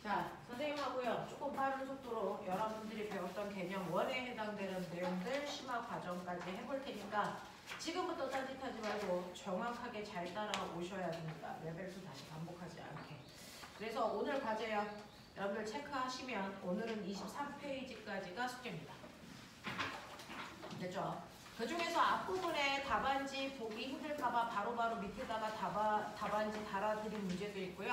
자, 선생님하고요. 조금 빠른 속도로 여러분들이 배웠던 개념 1에 해당되는 내용들 심화 과정까지 해볼 테니까 지금부터 딴짓하지 말고 정확하게 잘 따라오셔야 됩니다. 레벨 2 다시 반복하지 않게. 그래서 오늘 과제요. 여러분들 체크하시면 오늘은 23페이지까지가 숙제입니다. 됐죠? 그 중에서 앞부분에 답안지 보기 힘들까봐 바로바로 밑에다가 답안지 달아드린 문제도 있고요.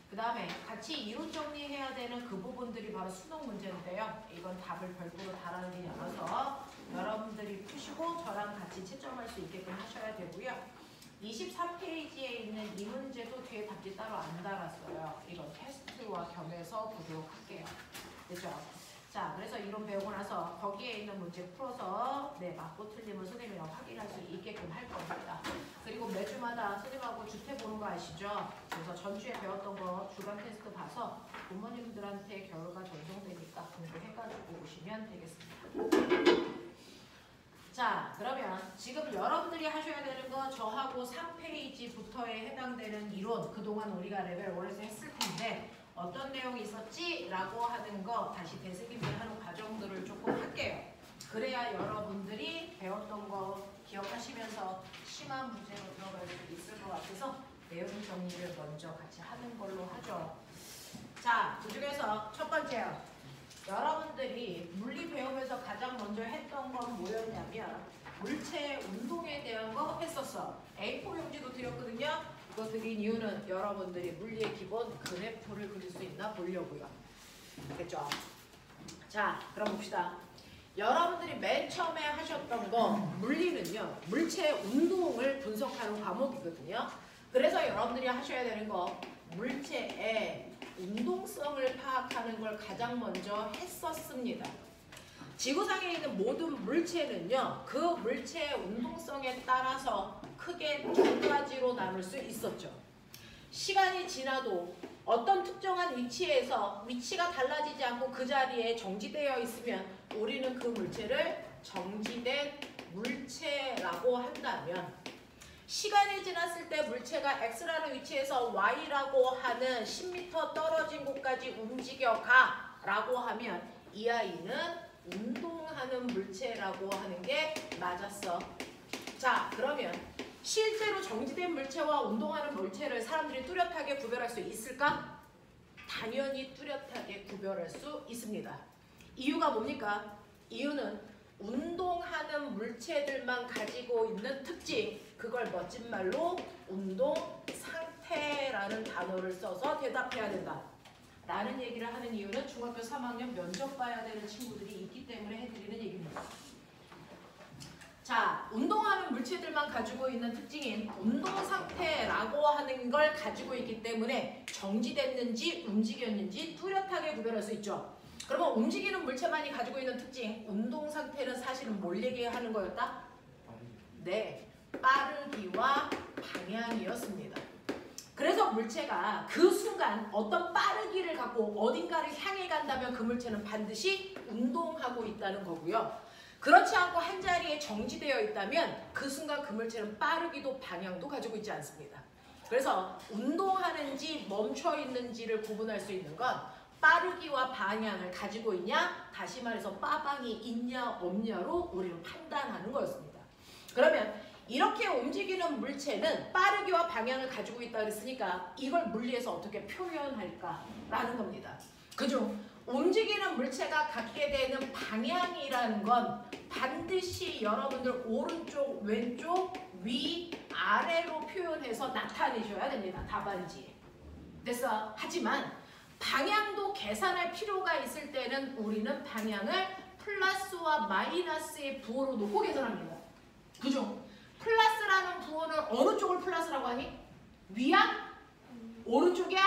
그 다음에 같이 이론 정리해야 되는 그 부분들이 바로 수능 문제인데요. 이건 답을 별도로 달아드리지 않아서 여러분들이 푸시고 저랑 같이 채점할 수 있게끔 하셔야 되고요. 23페이지에 있는 이 문제도 뒤에 답지 따로 안 달았어요. 이건 테스트와 겸해서 보도록 할게요. 됐죠? 자, 그래서 이론 배우고 나서 거기에 있는 문제 풀어서 맞고 틀림을 선생님이랑 확인할 수 있게끔 할 겁니다. 그리고 매주마다 선생님하고 주태 보는 거 아시죠? 그래서 전주에 배웠던 거 주간 테스트 봐서 부모님들한테 결과 전송되니까 공부해가지고 오시면 되겠습니다. 자, 그러면 지금 여러분들이 하셔야 되는 거 저하고 3페이지부터에 해당되는 이론 그동안 우리가 레벨 1에서 했을 텐데 어떤 내용이 있었지? 라고 하는 거 다시 되새김질하는 과정들을 조금 할게요. 그래야 여러분들이 배웠던 거 기억하시면서 심한 문제로 들어갈 수 있을 것 같아서 내용 정리를 먼저 같이 하는 걸로 하죠. 자, 그 중에서 첫 번째요. 여러분들이 물리 배우면서 가장 먼저 했던 건 뭐였냐면 물체 운동에 대한 거 했었어. A4 용지도 드렸거든요. 그거 드린 이유는 여러분들이 물리의 기본 그래프를 그릴 수 있나 보려고요. 됐죠? 자, 그럼 봅시다. 여러분들이 맨 처음에 하셨던 거 물리는요. 물체 운동을 분석하는 과목이거든요. 그래서 여러분들이 하셔야 되는 거 물체의 운동성을 파악하는 걸 가장 먼저 했었습니다. 지구상에 있는 모든 물체는요. 그 물체의 운동성에 따라서 크게 두 가지로 나눌 수 있었죠. 시간이 지나도 어떤 특정한 위치에서 위치가 달라지지 않고 그 자리에 정지되어 있으면 우리는 그 물체를 정지된 물체라고 한다면 시간이 지났을 때 물체가 X라는 위치에서 Y라고 하는 10m 떨어진 곳까지 움직여가 라고 하면 이 아이는 운동하는 물체라고 하는 게 맞았어. 자, 그러면 실제로 정지된 물체와 운동하는 물체를 사람들이 뚜렷하게 구별할 수 있을까? 당연히 뚜렷하게 구별할 수 있습니다. 이유가 뭡니까? 이유는 운동하는 물체들만 가지고 있는 특징, 그걸 멋진 말로 운동 상태라는 단어를 써서 대답해야 된다. 라는 얘기를 하는 이유는 중학교 3학년 면접 봐야 되는 친구들이 있기 때문에 해드리는 얘기입니다. 자, 운동하는 물체들만 가지고 있는 특징인 운동 상태라고 하는 걸 가지고 있기 때문에 정지됐는지 움직였는지 뚜렷하게 구별할 수 있죠. 그러면 움직이는 물체만이 가지고 있는 특징, 운동 상태는 사실은 뭘 얘기하는 거였다? 네, 빠르기와 방향이었습니다. 그래서 물체가 그 순간 어떤 빠르기를 갖고 어딘가를 향해 간다면 그 물체는 반드시 운동하고 있다는 거고요. 그렇지 않고 한 자리에 정지되어 있다면 그 순간 그 물체는 빠르기도 방향도 가지고 있지 않습니다. 그래서 운동하는지 멈춰 있는지를 구분할 수 있는 건 빠르기와 방향을 가지고 있냐, 다시 말해서 빠방이 있냐 없냐로 우리는 판단하는 거였습니다. 그러면 이렇게 움직이는 물체는 빠르기와 방향을 가지고 있다 그랬으니까 이걸 물리에서 어떻게 표현할까라는 겁니다. 그중 움직이는 물체가 갖게 되는 방향이라는 건 반드시 여러분들 오른쪽, 왼쪽, 위, 아래로 표현해서 나타내셔야 됩니다. 답안지에. 됐어? 하지만 방향도 계산할 필요가 있을 때는 우리는 방향을 플러스와 마이너스의 부호로 놓고 계산합니다. 그죠? 플러스라는 부호는 어느 쪽을 플러스라고 하니? 위야? 오른쪽이야?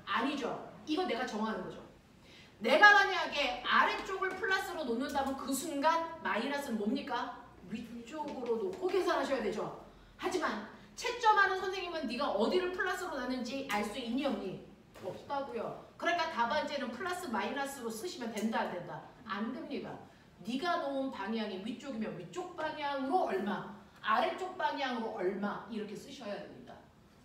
아니죠. 이거 내가 정하는 거죠. 내가 만약에 아래쪽을 플러스로 놓는다면 그 순간 마이너스는 뭡니까? 위쪽으로 놓고 계산하셔야 되죠. 하지만 채점하는 선생님은 네가 어디를 플러스로 놨는지 알 수 있니 없니? 없다고요. 그러니까 답안지에는 플러스 마이너스로 쓰시면 된다 안 된다? 안 됩니다. 네가 놓은 방향이 위쪽이면 위쪽 방향으로 얼마, 아래쪽 방향으로 얼마 이렇게 쓰셔야 됩니다.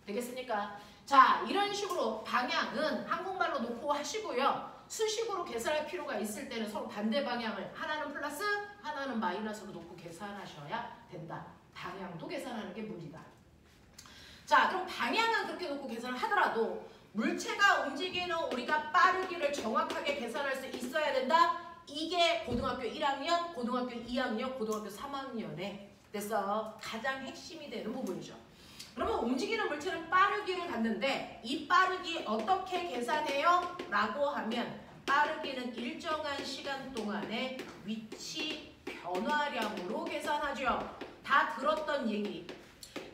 되겠습니까? 자, 이런 식으로 방향은 한국말로 놓고 하시고요. 수식으로 계산할 필요가 있을 때는 서로 반대 방향을 하나는 플러스 하나는 마이너스로 놓고 계산하셔야 된다. 방향도 계산하는 게 물이다. 자, 그럼 방향은 그렇게 놓고 계산을 하더라도 물체가 움직이는 우리가 빠르기를 정확하게 계산할 수 있어야 된다. 이게 고등학교 1학년, 고등학교 2학년, 고등학교 3학년에 됐어. 가장 핵심이 되는 부분이죠. 그러면 움직이는 물체는 빠르기를 갖는데 이 빠르기 어떻게 계산해요? 라고 하면 빠르기는 일정한 시간 동안의 위치 변화량으로 계산하죠. 다 들었던 얘기.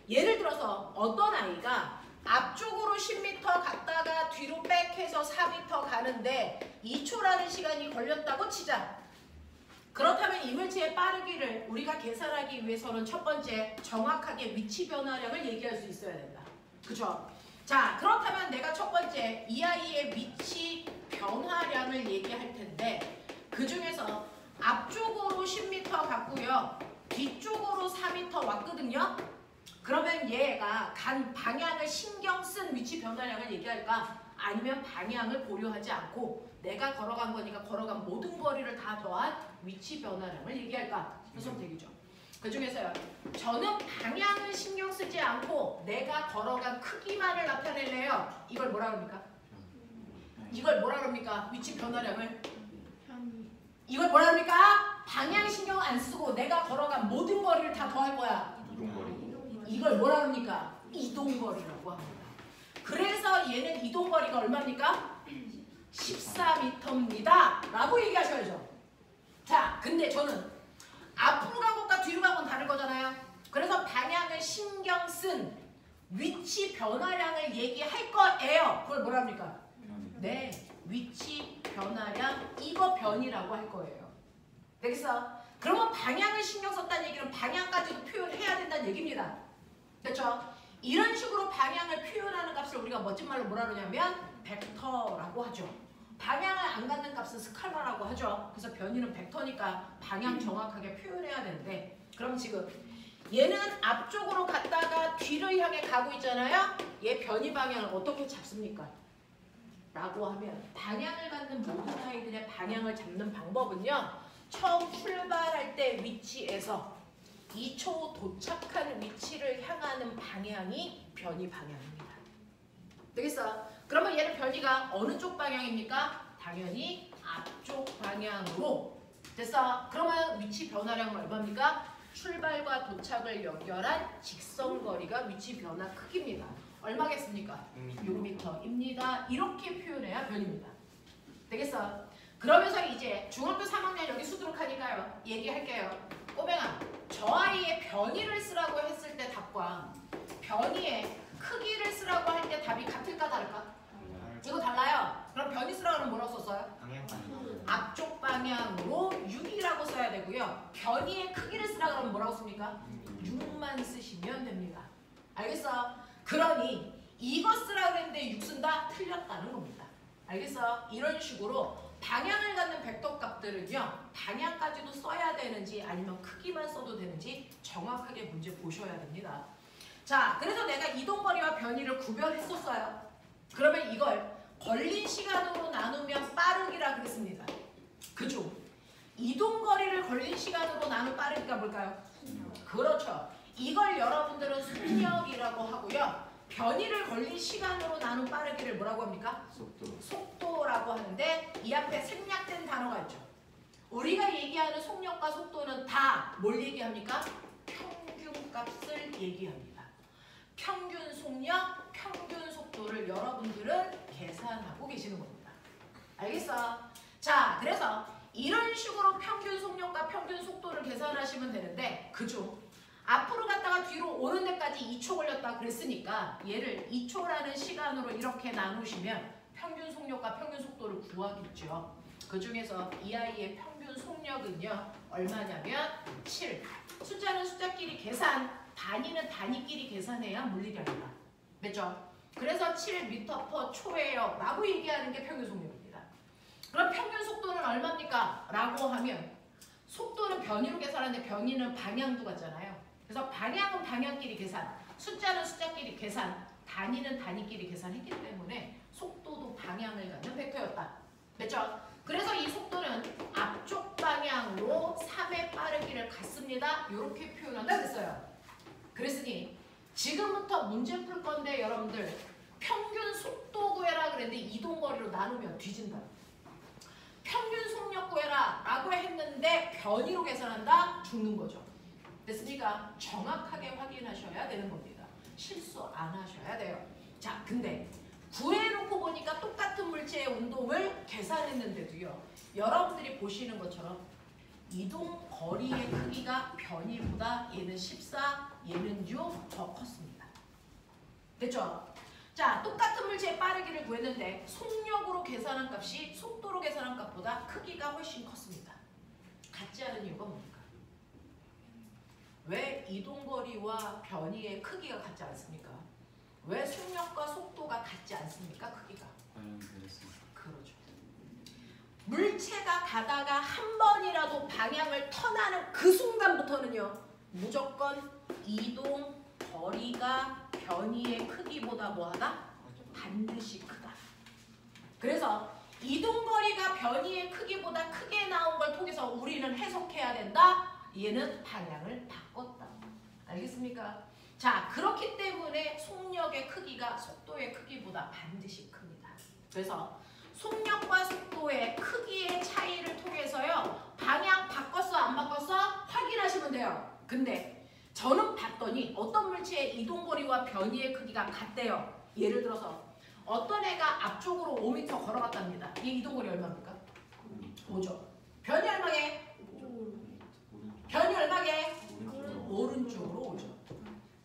예를 들어서 어떤 아이가 앞쪽으로 10m 갔다가 뒤로 백해서 4m 가는데 2초라는 시간이 걸렸다고 치자. 그렇다면 이 물체의 빠르기를 우리가 계산하기 위해서는 첫 번째 정확하게 위치 변화량을 얘기할 수 있어야 된다. 그죠? 자, 그렇다면 내가 첫 번째 이 아이의 위치 변화량을 얘기할 텐데 그 중에서 앞쪽으로 10m 갔고요. 뒤쪽으로 4m 왔거든요. 그러면 얘가 간 방향을 신경 쓴 위치 변화량을 얘기할까? 아니면 방향을 고려하지 않고 내가 걸어간 거니까 걸어간 모든 거리를 다 더한 위치 변화량을 얘기할까? 선택이죠. 그 중에서요. 저는 방향을 신경 쓰지 않고 내가 걸어간 크기만을 나타낼래요. 이걸 뭐라 그럽니까? 이걸 뭐라 그럽니까? 위치 변화량을? 이걸 뭐라 그럽니까? 방향 신경 안 쓰고 내가 걸어간 모든 거리를 다 더할 거야. 이걸 뭐라 그럽니까? 이동거리라고 합니다. 그래서 얘는 이동거리가 얼마입니까? 14m입니다. 라고 얘기하셔야죠. 자, 근데 저는 앞으로 간 것과 뒤로 간 건 다른 거잖아요. 그래서 방향을 신경 쓴 위치 변화량을 얘기할 거예요. 그걸 뭐라 합니까? 네, 위치 변화량 이거 변이라고 할 거예요. 되겠어? 그러면 방향을 신경 썼다는 얘기는 방향까지도 표현해야 된다는 얘기입니다. 그렇죠? 이런 식으로 방향을 표현하는 값을 우리가 멋진 말로 뭐라 그러냐면 벡터라고 하죠. 방향을 안 갖는 값은 스칼라라고 하죠. 그래서 변이는 벡터니까 방향 정확하게 표현해야 되는데 그럼 지금 얘는 앞쪽으로 갔다가 뒤를 향해 가고 있잖아요. 얘 변이 방향을 어떻게 잡습니까? 라고 하면 방향을 갖는 모든 아이들의 방향을 잡는 방법은요. 처음 출발할 때 위치에서 2초 도착한 위치를 향하는 방향이 변이 방향입니다. 되겠어? 그러면 얘는 변이가 어느 쪽 방향입니까? 당연히 앞쪽 방향으로. 됐어? 그러면 위치 변화량은 얼마입니까? 출발과 도착을 연결한 직선거리가 위치 변화 크기입니다. 얼마겠습니까? 6m입니다. 이렇게 표현해야 변입니다. 되겠어? 그러면서 이제 중학교 3학년 여기 수두룩 하니까요. 얘기할게요. 꼬맹아, 저 아이의 변이를 쓰라고 했을 때 답과 변이의 크기를 쓰라고 할 때 답이 같을까 다를까? 이거 달라요. 그럼 변이 쓰라고 하면 뭐라고 썼어요? 앞쪽 방향으로 6이라고 써야 되고요. 변이의 크기를 쓰라고 하면 뭐라고 씁니까? 6만 쓰시면 됩니다. 알겠어? 그러니 이거 쓰라고 했는데 6 쓴다? 틀렸다는 겁니다. 알겠어? 이런 식으로 방향을 갖는 벡터 값들은요. 방향까지도 써야 되는지 아니면 크기만 써도 되는지 정확하게 문제 보셔야 됩니다. 자, 그래서 내가 이동거리와 변이를 구별했었어요. 그러면 이걸 걸린 시간으로 나누면 빠르기라 그랬습니다. 그죠? 이동거리를 걸린 시간으로 나눈 빠르기가 뭘까요? 그렇죠. 이걸 여러분들은 속력이라고 하고요. 변이를 걸린 시간으로 나눈 빠르기를 뭐라고 합니까? 속도라고 하는데 이 앞에 생략된 단어가 있죠. 우리가 얘기하는 속력과 속도는 다 뭘 얘기합니까? 평균값을 얘기합니다. 평균 속력, 평균 속도를 여러분들은 계산하고 계시는 겁니다. 알겠어? 자, 그래서 이런 식으로 평균 속력과 평균 속도를 계산하시면 되는데 그죠? 앞으로 갔다가 뒤로 오는 데까지 2초 걸렸다 그랬으니까 얘를 2초라는 시간으로 이렇게 나누시면 평균 속력과 평균 속도를 구하겠죠. 그 중에서 이 아이의 평균 속력은요. 얼마냐면 7. 숫자는 숫자끼리 계산, 단위는 단위끼리 계산해야 물리량이다. 맞죠? 그래서 7m/초예요. 라고 얘기하는 게 평균 속력입니다. 그럼 평균 속도는 얼마입니까? 라고 하면 속도는 변이로 계산하는데 변이는 방향도 같잖아요. 그래서 방향은 방향끼리 계산, 숫자는 숫자끼리 계산, 단위는 단위끼리 계산했기 때문에 속도도 방향을 갖는 벡터였다. 됐죠? 그래서 이 속도는 앞쪽 방향으로 3의 빠르기를 갖습니다. 이렇게 표현한다 그랬어요. 그랬으니 지금부터 문제 풀 건데 여러분들 평균 속도 구해라 그랬는데 이동거리로 나누면 뒤진다. 평균 속력 구해라 라고 했는데 변위로 계산한다? 죽는 거죠. 됐습니까? 정확하게 확인하셔야 되는 겁니다. 실수 안 하셔야 돼요. 자, 근데 구해놓고 보니까 똑같은 물체의 운동을 계산했는데도요. 여러분들이 보시는 것처럼 이동 거리의 크기가 변이보다 얘는 14, 얘는 6 더 컸습니다. 됐죠? 자, 똑같은 물체의 빠르기를 구했는데 속력으로 계산한 값이 속도로 계산한 값보다 크기가 훨씬 컸습니다. 같지 않은 이유가 뭡니까? 왜 이동거리와 변이의 크기가 같지 않습니까? 왜 속력과 속도가 같지 않습니까? 크기가. 그렇죠. 물체가 가다가 한 번이라도 방향을 턴하는 그 순간부터는요. 무조건 이동 거리가 변이의 크기보다 뭐하다? 반드시 크다. 그래서 이동거리가 변이의 크기보다 크게 나온 걸 통해서 우리는 해석해야 된다. 얘는 방향을 바꿨다. 알겠습니까? 자, 그렇기 때문에 속력의 크기가 속도의 크기보다 반드시 큽니다. 그래서 속력과 속도의 크기의 차이를 통해서요. 방향 바꿨어 안 바꿨어? 확인하시면 돼요. 근데 저는 봤더니 어떤 물체의 이동거리와 변이의 크기가 같대요. 예를 들어서 어떤 애가 앞쪽으로 5m 걸어갔답니다. 이 이동거리 얼마입니까? 5죠. 변이 얼마게? 변이 얼마게? 오른쪽으로 오죠.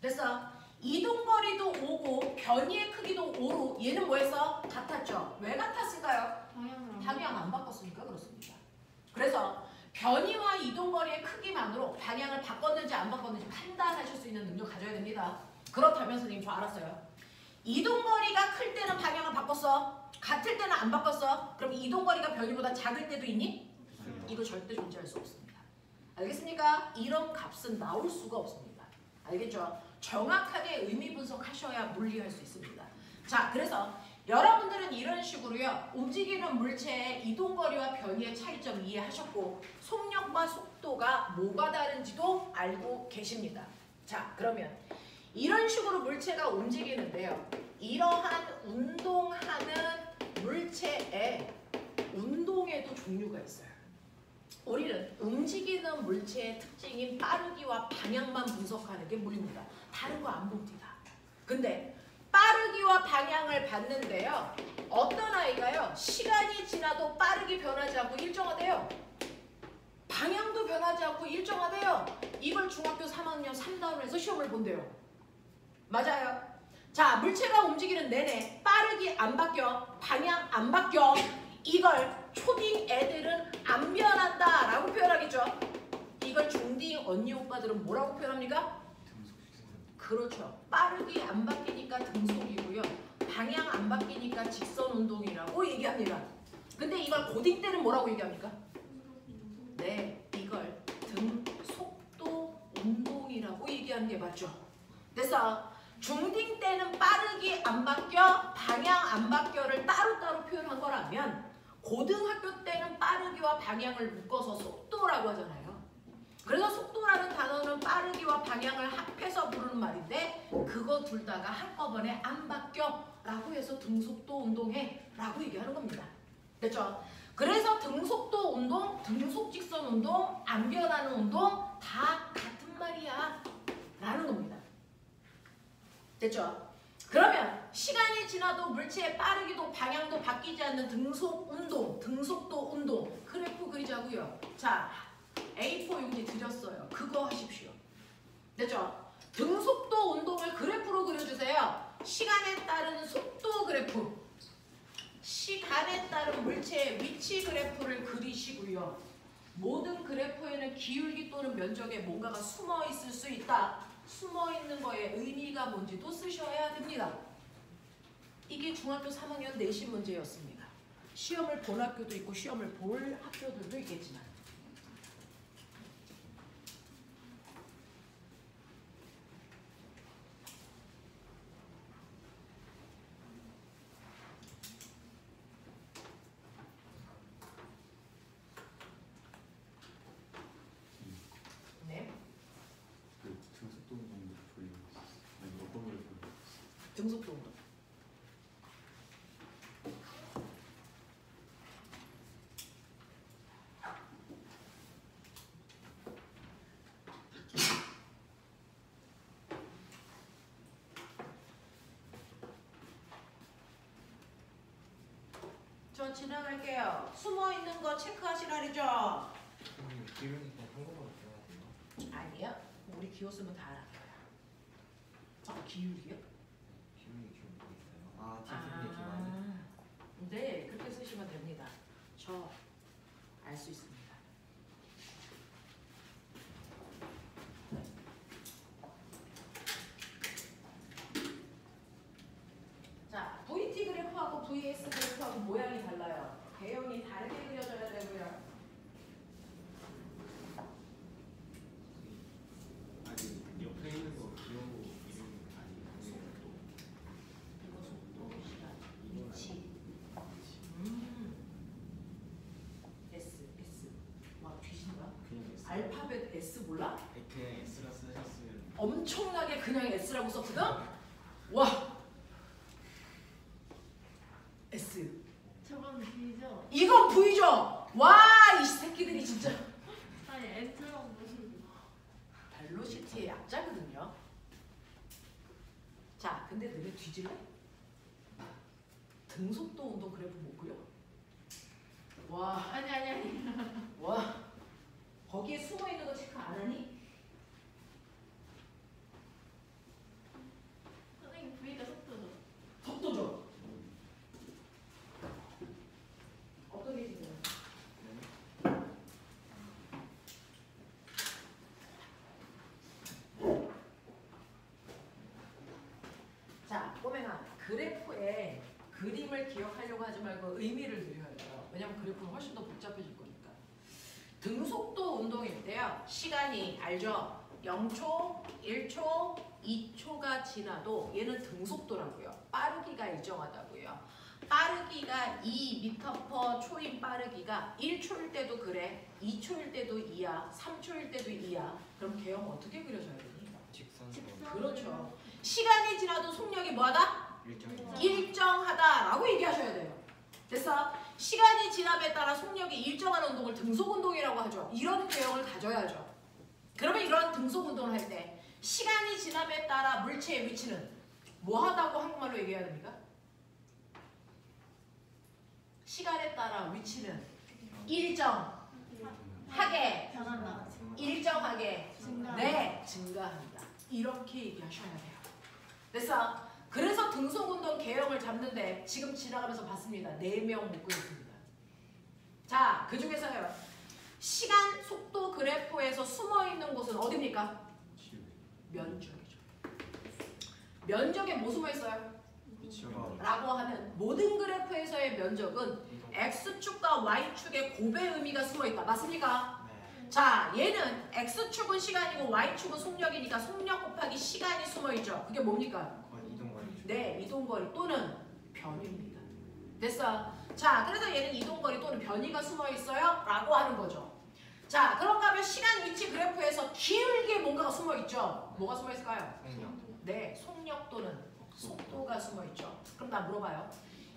그래서 이동거리도 5고 변이의 크기도 5로 얘는 뭐였어? 같았죠. 왜 같았을까요? 방향 안 바꿨으니까 그렇습니다. 그래서 변이와 이동거리의 크기만으로 방향을 바꿨는지 안 바꿨는지 판단하실 수 있는 능력 가져야 됩니다. 그렇다면 선생님 저 알았어요. 이동거리가 클 때는 방향을 바꿨어? 같을 때는 안 바꿨어? 그럼 이동거리가 변이보다 작을 때도 있니? 이거 절대 존재할 수 없습니다. 알겠습니까? 이런 값은 나올 수가 없습니다. 알겠죠? 정확하게 의미 분석하셔야 물리할 수 있습니다. 자, 그래서 여러분들은 이런 식으로요. 움직이는 물체의 이동거리와 변이의 차이점 이해하셨고 속력과 속도가 뭐가 다른지도 알고 계십니다. 자, 그러면 이런 식으로 물체가 움직이는데요. 이러한 운동하는 물체의 운동에도 종류가 있어요. 우리는 움직이는 물체의 특징인 빠르기와 방향만 분석하는 게 물리입니다. 다른 거 안 봅니다. 근데 빠르기와 방향을 봤는데요. 어떤 아이가요. 시간이 지나도 빠르게 변하지 않고 일정하대요. 방향도 변하지 않고 일정하대요. 이걸 중학교 3학년 3단원에서 시험을 본대요. 맞아요. 자, 물체가 움직이는 내내 빠르기 안 바뀌어, 방향 안 바뀌어. 이걸 초딩 애들은 안 변한다 라고 표현하겠죠. 이걸 중딩 언니 오빠들은 뭐라고 표현합니까? 그렇죠. 빠르기 안 바뀌니까 등속이고요. 방향 안 바뀌니까 직선 운동이라고 얘기합니다. 근데 이걸 고딩 때는 뭐라고 얘기합니까? 네, 이걸 등속도 운동이라고 얘기하는 게 맞죠. 그래서 중딩 때는 빠르기 안 바뀌어, 방향 안 바뀌어를 따로따로 표현한 거라면 고등학교 때는 빠르기와 방향을 묶어서 속도라고 하잖아요. 그래서 속도라는 단어는 빠르기와 방향을 합해서 부르는 말인데 그거 둘 다가 한꺼번에 안 바뀌어 라고 해서 등속도 운동해 라고 얘기하는 겁니다. 됐죠? 그래서 등속도 운동, 등속직선 운동, 안 변하는 운동 다 같은 말이야 라는 겁니다. 됐죠? 그러면 시간이 지나도 물체의 빠르기도 방향도 바뀌지 않는 등속 운동, 등속도 운동 그래프 그리자고요. 자, A4 용지 드렸어요. 그거 하십시오. 됐죠? 등속도 운동을 그래프로 그려주세요. 시간에 따른 속도 그래프, 시간에 따른 물체의 위치 그래프를 그리시고요. 모든 그래프에는 기울기 또는 면적에 뭔가가 숨어 있을 수 있다. 숨어 있는 거에 의미가 뭔지도 쓰셔야 됩니다. 이게 중학교 3학년 내신 문제였습니다. 시험을 본 학교도 있고 시험을 볼 학교들도 있겠지만 등속도 운동. 저 지나갈게요. 숨어 있는 거 체크하시라리죠? 기울이니까 한국어로 배워야 돼요. 아니야. 우리 기호 쓰면 다 알아. 기울이요? 기울이 좀 있어요. 아, 디스플레이 기반이. 네, 그렇게 쓰시면 됩니다. 저 알 수 있습니다. 자, VT 그래프하고 VS 그래프하고 모양이 달라요. 배경이 다르게 그려져야 되고요. 아니, 옆에 있는 거 기호 이름 아니 속도. 이거 속도, 시간, 이건 위치. S. 와, 귀신가? 그냥 S. 알파벳 S 몰라? 그냥 S라 쓰셨으면 엄청나게 그냥 S라고 썼거든? 와! S. 저건 B죠? 이건 V죠? 와, 이 새끼들이 진짜. 아니 N처럼 무슨 벨로시티의 약자거든요. 자, 근데 너네 뒤질래? 등속도 운동 그래프 못 그려? 와, 아니 와. 거기에 숨어 있는 거 체크 안 하니? 선생님 V가 속도죠? 속도죠? 어떻게 지금? 자, 꼬맹아, 그래프에 그림을 기억하려고 하지 말고 의미를 드려야 돼요. 왜냐면 그래프는 훨씬 더 복잡해질 거니까. 등속도 운동일 때요. 시간이 알죠? 0초, 1초, 2초가 지나도 얘는 등속도라고요. 빠르기가 일정하다고요. 빠르기가 2m/, 초인 빠르기가 1초일 때도 그래, 2초일 때도 2야, 3초일 때도 2야. 그럼 걔형 어떻게 그려져야 되니? 직선으로 그렇죠. 시간이 지나도 속력이 뭐하다? 일정이 일정하다라고 얘기하셔야 돼요. 됐어? 시간이 지남에 따라 속력이 일정한 운동을 등속운동이라고 하죠. 이런 개형을 가져야죠. 그러면 이런 등속운동을 할 때 시간이 지남에 따라 물체의 위치는 뭐하다고 한국말로 얘기해야 됩니까? 시간에 따라 위치는 일정하게, 변한다. 일정하게, 증가. 네, 증가한다. 이렇게 얘기하셔야 돼요. 됐어? 그래서 등속운동 개형을 잡는데 지금 지나가면서 봤습니다. 4명 못 그렸습니다. 자, 그 중에서요. 시간 속도 그래프에서 숨어있는 곳은 어디입니까? 면적이죠. 면적에 뭐 숨어있어요? 위치가 라고 하면 모든 그래프에서의 면적은 X축과 Y축의 곱의 의미가 숨어있다. 맞습니까? 네. 자, 얘는 X축은 시간이고 Y축은 속력이니까 속력 곱하기 시간이 숨어있죠. 그게 뭡니까? 거의 이동거리. 네, 이동거리 또는 변위입니다. 됐어? 자, 그래서 얘는 이동거리 또는 변위가 숨어있어요? 라고 하는 거죠. 자, 그런가 하면 시간 위치 그래프에서 기울기에 뭔가가 숨어있죠? 뭐가 숨어있을까요? 속력. 네, 속력 또는 속도가 숨어있죠. 그럼 나 물어봐요.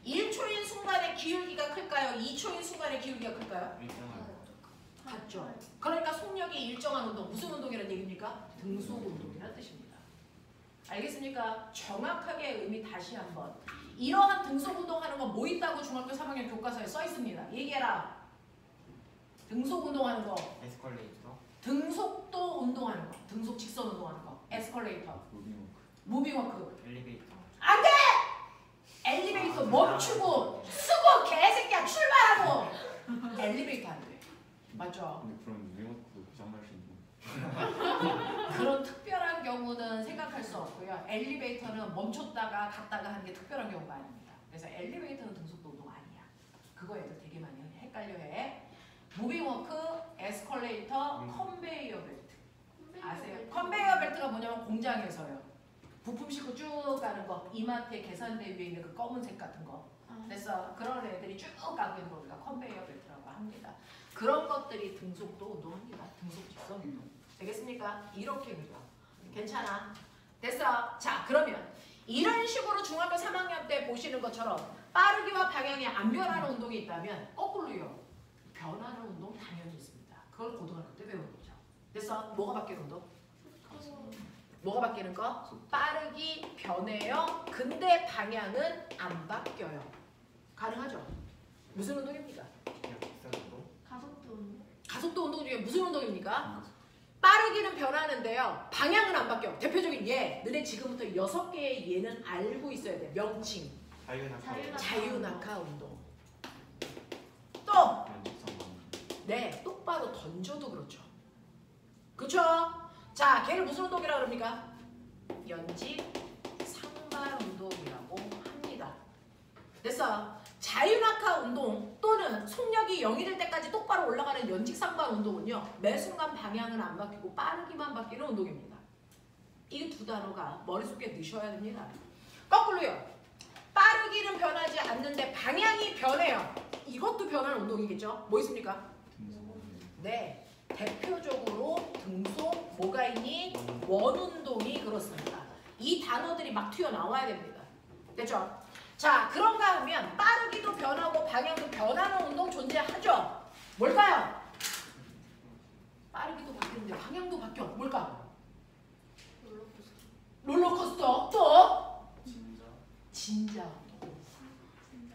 1초인 순간에 기울기가 클까요? 2초인 순간에 기울기가 클까요? 일정한. 같죠. 그러니까 속력이 일정한 운동, 무슨 운동이라는 얘기입니까? 등속 운동이라는 뜻입니다. 알겠습니까? 정확하게 의미 다시 한번. 이러한 등속 운동하는 건 뭐 있다고 중학교 3학년 교과서에 써 있습니다. 얘기해라. 등속 운동하는 거. 에스컬레이터. 등속도 운동하는 거. 등속 직선 운동하는 거. 에스컬레이터. 무빙워크. 엘리베이터. 안 돼! 엘리베이터 멈추고 쓰고 개새끼야 출발하고. 엘리베이터 안 돼. 맞죠? 근데 그럼 리모트 고장날 수 있는 그런 특별한 경우는 생각할 수 없고요. 엘리베이터는 멈췄다가 갔다가 하는 게 특별한 경우가 아닙니다. 그래서 엘리베이터는 등속도 운동 아니야. 그거 애들 되게 많이 헷갈려해. 무빙워크, 에스컬레이터, 컨베이어 벨트. 아세요? 컨베이어 벨트가 뭐냐면 공장에서요. 부품 싣고 쭉 가는 거. 이마트에 계산대 위에 있는 그 검은색 같은 거. 그래서 그런 애들이 쭉 가고 있는 거 우리가 컨베이어 벨트라고 합니다. 그런 것들이 등속도 운동합니다. 등속 직선 운동. 되겠습니까? 이렇게 그려. 괜찮아. 됐어. 자, 그러면 이런 식으로 중학교 3학년 때 보시는 것처럼 빠르기와 방향이 안 변하는 운동이 있다면 거꾸로요. 변하는 운동 당연히 있습니다. 그걸 고등학교 때 배우는 거죠. 그래서 뭐가 바뀌는 운동? 뭐가 바뀌는 거? 빠르기 변해요. 근데 방향은 안 바뀌어요. 가능하죠? 무슨 운동입니까? 그냥 비싼 거. 가속도 운동. 가속도 운동 중에 무슨 운동입니까? 빠르기는 변하는데요. 방향은 안 바뀌어. 대표적인 얘. 너네 지금부터 6개의 얘는 알고 있어야 돼. 명칭. 자유낙하. 자유낙하 운동. 또! 연습상 네, 똑바로 던져도 그렇죠. 그쵸? 자, 걔를 무슨 운동이라고 그럽니까? 연직 상반 운동이라고 합니다. 됐어. 자유낙하 운동 또는 속력이 0이 될 때까지 똑바로 올라가는 연직 상반 운동은요. 매 순간 방향은 안 바뀌고 빠르기만 바뀌는 운동입니다. 이 두 단어가 머릿속에 넣으셔야 됩니다. 거꾸로요. 빠르기는 변하지 않는데 방향이 변해요. 이것도 변하는 운동이겠죠? 뭐 있습니까? 네. 대표적으로 등속 뭐가 있니? 원운동이 그렇습니다. 이 단어들이 막 튀어나와야 됩니다. 됐죠? 자, 그런가 하면 빠르기도 변하고 방향도 변하는 운동 존재하죠? 뭘까요? 빠르기도 바뀌는데 방향도 바뀌어. 뭘까? 롤러코스터. 또? 진짜 운동.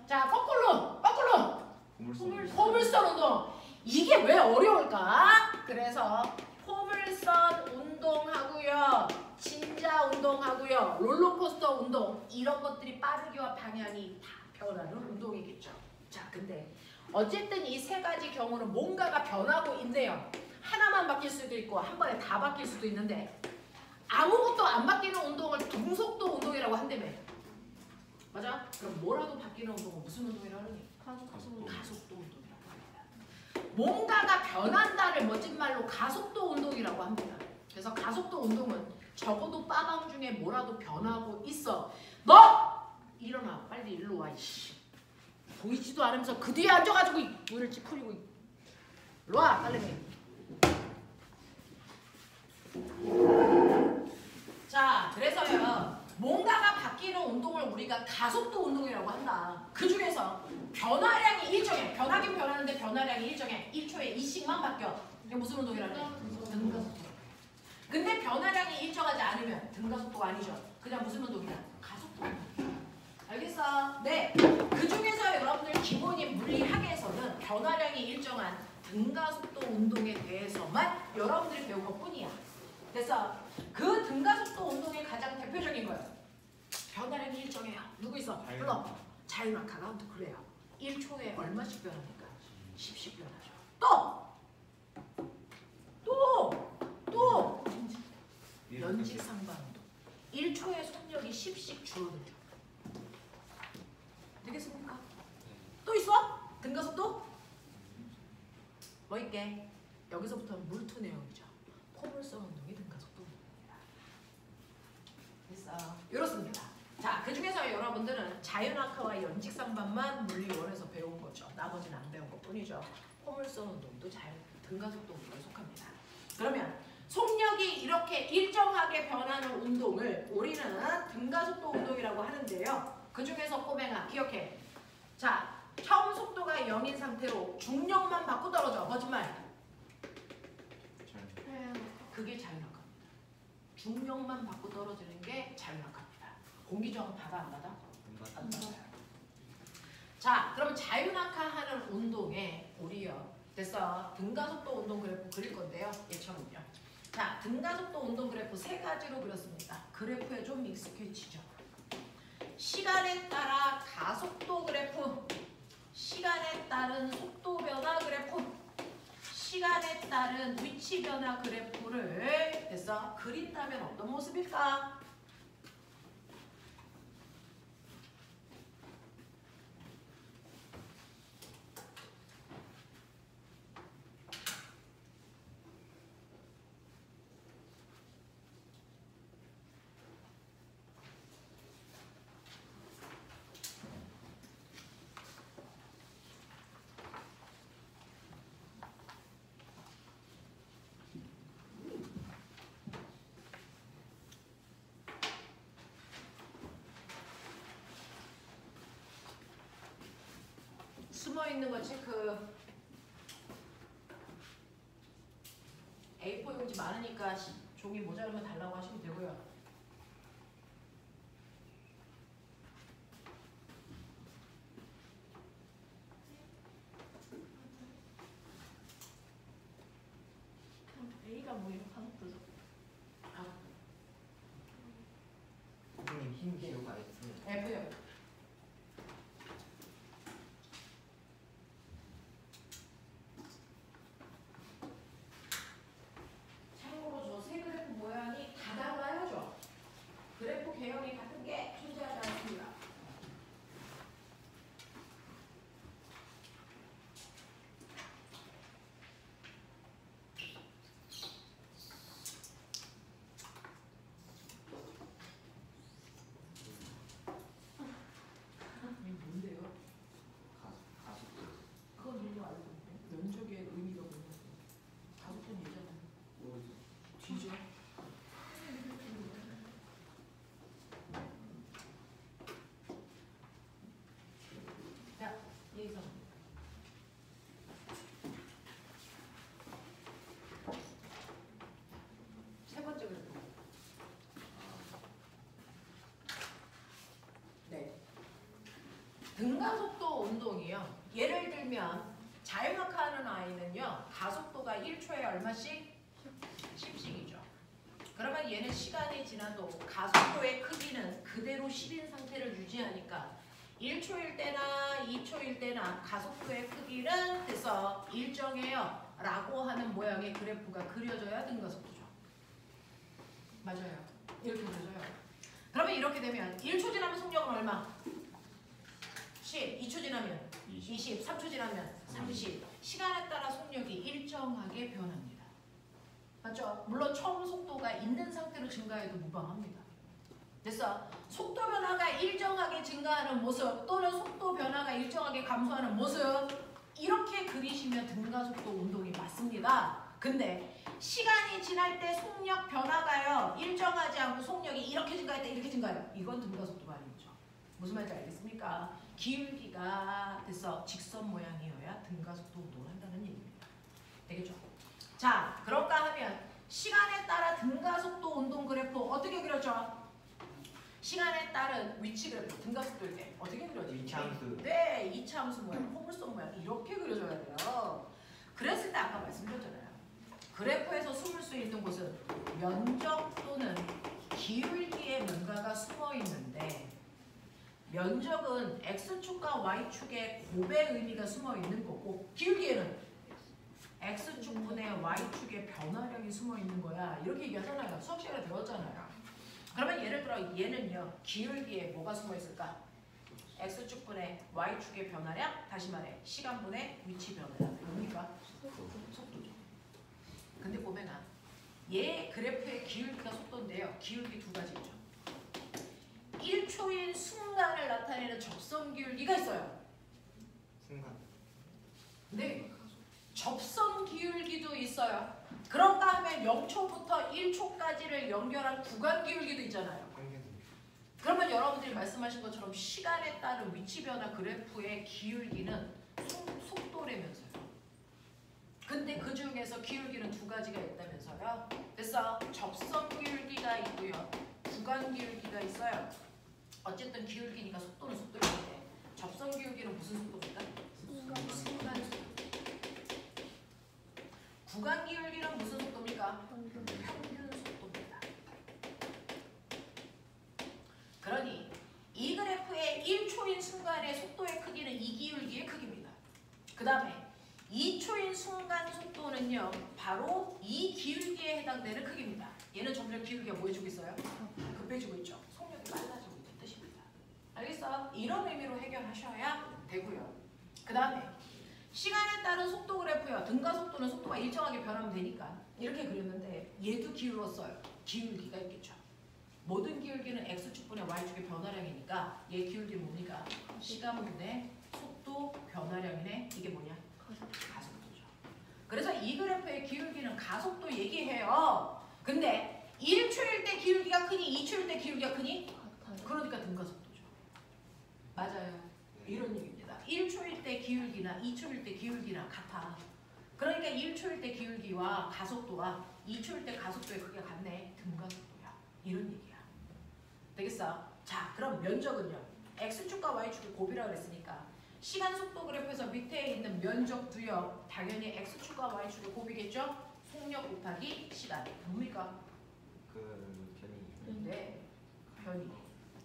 자, 거꾸로. 포물선 운동. 이게 왜 어려울까? 그래서 포물선 운동하고요. 진자 운동하고요. 롤러코스터 운동. 이런 것들이 빠르기와 방향이 다 변하는 운동이겠죠. 자, 근데 어쨌든 이 세 가지 경우는 뭔가가 변하고 있네요. 하나만 바뀔 수도 있고 한 번에 다 바뀔 수도 있는데 아무것도 안 바뀌는 운동을 등속도 운동이라고 한다며. 맞아? 그럼 뭐라도 바뀌는 운동은 무슨 운동이라고 하니? 가속도 운동이라고 합니다. 뭔가가 변한다를 멋진 말로 가속도 운동이라고 합니다. 그래서 가속도 운동은 적어도 빠방 중에 뭐라도 변하고 있어. 너! 일어나. 빨리 일로 와. 이씨. 보이지도 않으면서 그 뒤에 앉아가지고 물을 찌푸리고 일로 와. 빨리. 자, 그래서요. 뭔가가 바뀌는 운동을 우리가 가속도 운동이라고 한다. 그 중에서 변화량이 일정해. 변하긴 변하는데 변화량이 일정해. 1초에 2씩만 바뀌어. 이게 무슨 운동이라고 해? 등가속도. 근데 변화량이 일정하지 않으면 등가속도가 아니죠. 그냥 무슨 운동이야? 가속도 운동. 알겠어? 네. 그 중에서 여러분들 기본인 물리학에서는 변화량이 일정한 등가속도 운동에 대해서만 여러분들이 배운 것 뿐이야. 그래서 그 등가속도 운동의 가장 대표적인 거예요. 변화량이 일정해요. 누구 있어? 불러. 자유낙하가 그래요. 1초에 얼마씩 변합니까? 10씩 변하죠. 또 연직 상반 운동. 1초에 속력이 10씩 줄어들죠. 되겠습니까? 또 있어? 등가속도? 뭐 있게? 여기서부터는 물투 내용이죠. 포물선 운동이 등가속도 운동입니다. 됐어. 이렇습니다. 자, 그 중에서 여러분들은 자유낙하와 연직상반만 물리원에서 배운 거죠. 나머지는 안 배운 것 뿐이죠. 포물선 운동도 등가속도 운동에 속합니다. 그러면 속력이 이렇게 일정하게 변하는 운동을 우리는 등가속도 운동이라고 하는데요. 그 중에서 꼬맹아 기억해. 자, 처음 속도가 0인 상태로 중력만 받고 떨어져. 거짓말. 그게 자유낙하입니다. 중력만 받고 떨어지는 게 자유낙하입니다. 공기저항 받아 안 받아? 안 받아요. 자, 그럼 자유낙하 하는 운동에 우리요. 됐어. 등가속도 운동 그래프 그릴 건데요. 예처럼요. 자, 등가속도 운동 그래프 세 가지로 그렸습니다. 그래프에 좀 익숙해지죠. 시간에 따라 가속도 그래프, 시간에 따른 속도 변화 그래프, 시간에 따른 위치 변화 그래프를 됐어? 그린다면 어떤 모습일까? 숨어 있는 거 체크. A4 용지 많으니까 종이 모자르면 달라고 하시면 되고요. A가 뭐예요? 가속도죠. 선생님 힘 기호가 S. F요. 참고로 저 세 그래프 모양이 다 달라요. 그래프 개형이 같은 게 존재하지 않습니다. 이게 뭔데요? 가속도. 그건 일도 알고 있는데 면적의 의미가 뭐냐? 가속도는 얘잖아요. 뒤져. 자, 예의상. 세 번째 그래프. 네. 등가속도 운동이요. 예를 들면 자율학하는 아이는요. 가속도가 1초에 얼마씩? 10씩이죠. 그러면 얘는 시간이 지나도 가속도의 크기는 그대로 10인 상태를 유지하니까 1초일 때나 2초일 때나 가속도의 크기는 돼서 일정해요 라고 하는 모양의 그래프가 그려져야 등가속도죠. 맞아요. 이렇게 그려져요. 그러면 이렇게 되면 1초 지나면 속력은 얼마? 10, 2초 지나면 20, 3초 지나면 30. 시간에 따라 속력이 일정하게 변합니다. 맞죠? 물론 처음 속도가 있는 상태로 증가해도 무방합니다. 됐어? 속도 변화가 일정하게 증가하는 모습 또는 속도 변화가 일정하게 감소하는 모습 이렇게 그리시면 등가속도 운동이 맞습니다. 근데 시간이 지날 때 속력 변화가요. 일정하지 않고 속력이 이렇게 증가했다 이렇게 증가해요. 이건 등가속도가 아니죠. 무슨 말인지 알겠습니까? 기울기가 됐어. 직선 모양이어야 등가속도 운동을 한다는 얘기입니다. 되겠죠? 자, 그런가 하면 시간에 따라 등가속도 운동 그래프 어떻게 그려져? 시간에 따른 위치 그래프 등가속도일 때 어떻게 그려져? 이차함수. 네, 이차함수 모양, 포물선 모양 이렇게 그려져야 돼요. 그랬을 때 아까 말씀드렸잖아요. 그래프에서 숨을 수 있는 곳은 면적 또는 기울기에 뭔가가 숨어 있는데 면적은 X축과 Y축의 곱의 의미가 숨어 있는 거고 기울기에는 X축분의 Y축의 변화량이 숨어 있는 거야. 이렇게 얘기하잖아요. 수업 시간에 배웠잖아요. 그러면 예를 들어 얘는요. 기울기에 뭐가 숨어 있을까? X축분의 Y축의 변화량, 다시 말해 시간분의 위치 변화량. 뭡니까? 속도죠. 근데 보면은 얘 그래프의 기울기가 속도인데요. 기울기 두 가지 있죠. 1초인 순간을 나타내는 접선 기울기가 있어요. 순간. 네. 접선 기울기도 있어요. 그런가 하면 0초부터 1초까지를 연결한 구간 기울기도 있잖아요. 그러면 여러분들이 말씀하신 것처럼 시간에 따른 위치 변화 그래프의 기울기는 속도라면서요. 근데 그 중에서 기울기는 두 가지가 있다면서요. 됐어? 접선 기울기가 있고요. 구간 기울기가 있어요. 어쨌든 기울기니까 속도는 속도인데 접선 기울기는 무슨 속도입니까? 순간 속도. 구간 기울기는 무슨 속도입니까? 평균 속도입니다. 그러니 이 그래프의 1초인 순간의 속도의 크기는 이 기울기의 크기입니다. 그 다음에 2초인 순간 속도는요. 바로 이 기울기에 해당되는 크기입니다. 얘는 점점 기울기가 뭐 해주고 있어요? 급해지고 있죠. 속력이 빨라지고 있다는 뜻입니다. 알겠어? 이런 의미로 해결하셔야 되고요. 그 다음에 시간에 따른 속도 그래프요. 등가속도는 속도가 일정하게 변하면 되니까 이렇게 그렸는데 얘도 기울었어요. 기울기가 있겠죠. 모든 기울기는 X축분의 Y축의 변화량이니까 얘 기울기는 뭡니까? 시간분의 속도 변화량이네. 이게 뭐냐? 가속도죠. 그래서 이 그래프의 기울기는 가속도 얘기해요. 근데 1초일 때 기울기가 크니 2초일 때 기울기가 크니? 그러니까 등가속도죠. 맞아요. 이런 얘기입니다. 1초일 때 때 기울기나 2초일 때 기울기나 같아. 그러니까 1초일 때 기울기와 가속도와 2초일 때 가속도의 크기가 같네. 등가속도야. 이런 얘기야. 되겠어? 자, 그럼 면적은요. X축과 Y축을 곱이라 그랬으니까 시간 속도 그래프에서 밑에 있는 면적 두역 당연히 X축과 Y축을 곱이겠죠? 속력 곱하기 시간. 뭡니까? 그 변이. 네. 변이.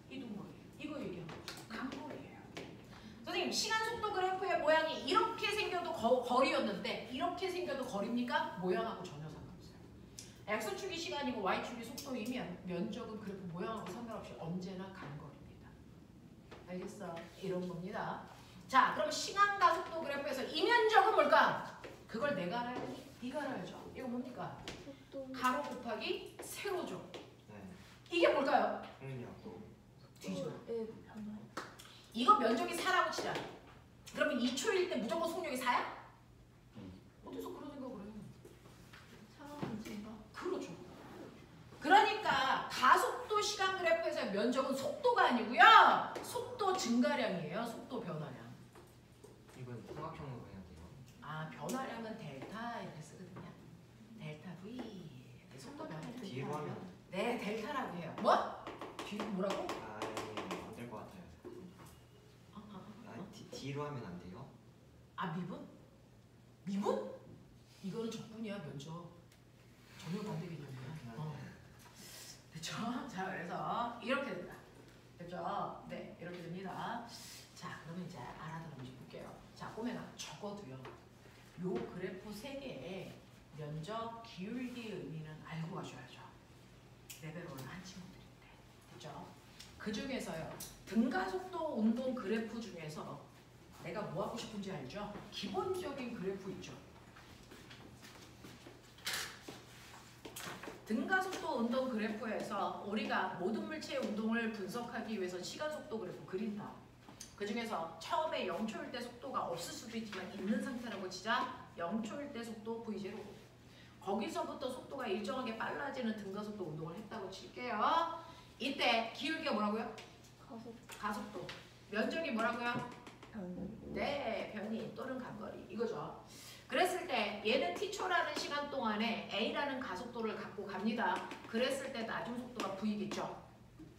이동거리. 이거 얘기하는 거죠. 간거리예요. 선생님, 시간 속도 그래프의 모양이 이렇게 생겨도 거리였는데 이렇게 생겨도 거리입니까? 모양하고 전혀 상관없어요. X축이 시간이고 Y축이 속도이면 면적은 그래프 모양하고 상관없이 언제나 간거리입니다. 알겠어? 이런 겁니다. 자, 그럼 시간 가속도 그래프에서 이 면적은 뭘까? 그걸 내가 알아야 되니? 네가 알아야죠. 이거 뭡니까? 속도. 가로 곱하기 세로죠. 네. 이게 뭘까요? 속력도. 뒤집어. 의 변화. 이거 면적이 4라고 치자. 그러면 2초일 때 무조건 속력이 4야? 어디서 그런 생각을 해요? 상황이 증가. 그렇죠. 그러니까 가속도 시간 그래프에서의 면적은 속도가 아니고요. 속도 증가량이에요. 속도 변화량. 이건 삼각형으로 해야 돼요. 아, 변화량은 델타 이렇게 쓰거든요. 델타 V. 네, 속도 변화량. 뒤로 하면 네, 델타라고 해요. 뭐? 뒤로 뭐라고? 안될 것 같아요. 뒤로 하면 안 돼요? 아, 미분? 미분? 이거는 적분이야, 면적. 전혀 반대 개념이야. 됐죠? 자, 그래서 이렇게 된다. 됐죠? 네, 이렇게 됩니다. 자, 그러면 이제 알아들으면 볼게요. 자, 꼬매나 적어도요. 요 그래프 3개의 면적, 기울기의 의미는 알고 가셔야죠. 레벨 1을 한 친구들인데. 됐죠? 그 중에서요. 등가속도 운동 그래프 중에서 내가 뭐 하고 싶은지 알죠? 기본적인 그래프 있죠. 등가속도 운동 그래프에서 우리가 모든 물체의 운동을 분석하기 위해서 시간속도 그래프 그린다. 그 중에서 처음에 0초일 때 속도가 없을 수도 있지만 있는 상태라고 치자. 0초일 때 속도 V0. 거기서부터 속도가 일정하게 빨라지는 등가속도 운동을 했다고 칠게요. 이때 기울기가 뭐라고요? 가속도. 면적이 뭐라고요? 네, 변이 또는 간거리 이거죠. 그랬을 때 얘는 t초라는 시간 동안에 a라는 가속도를 갖고 갑니다. 그랬을 때 나중 속도가 v겠죠.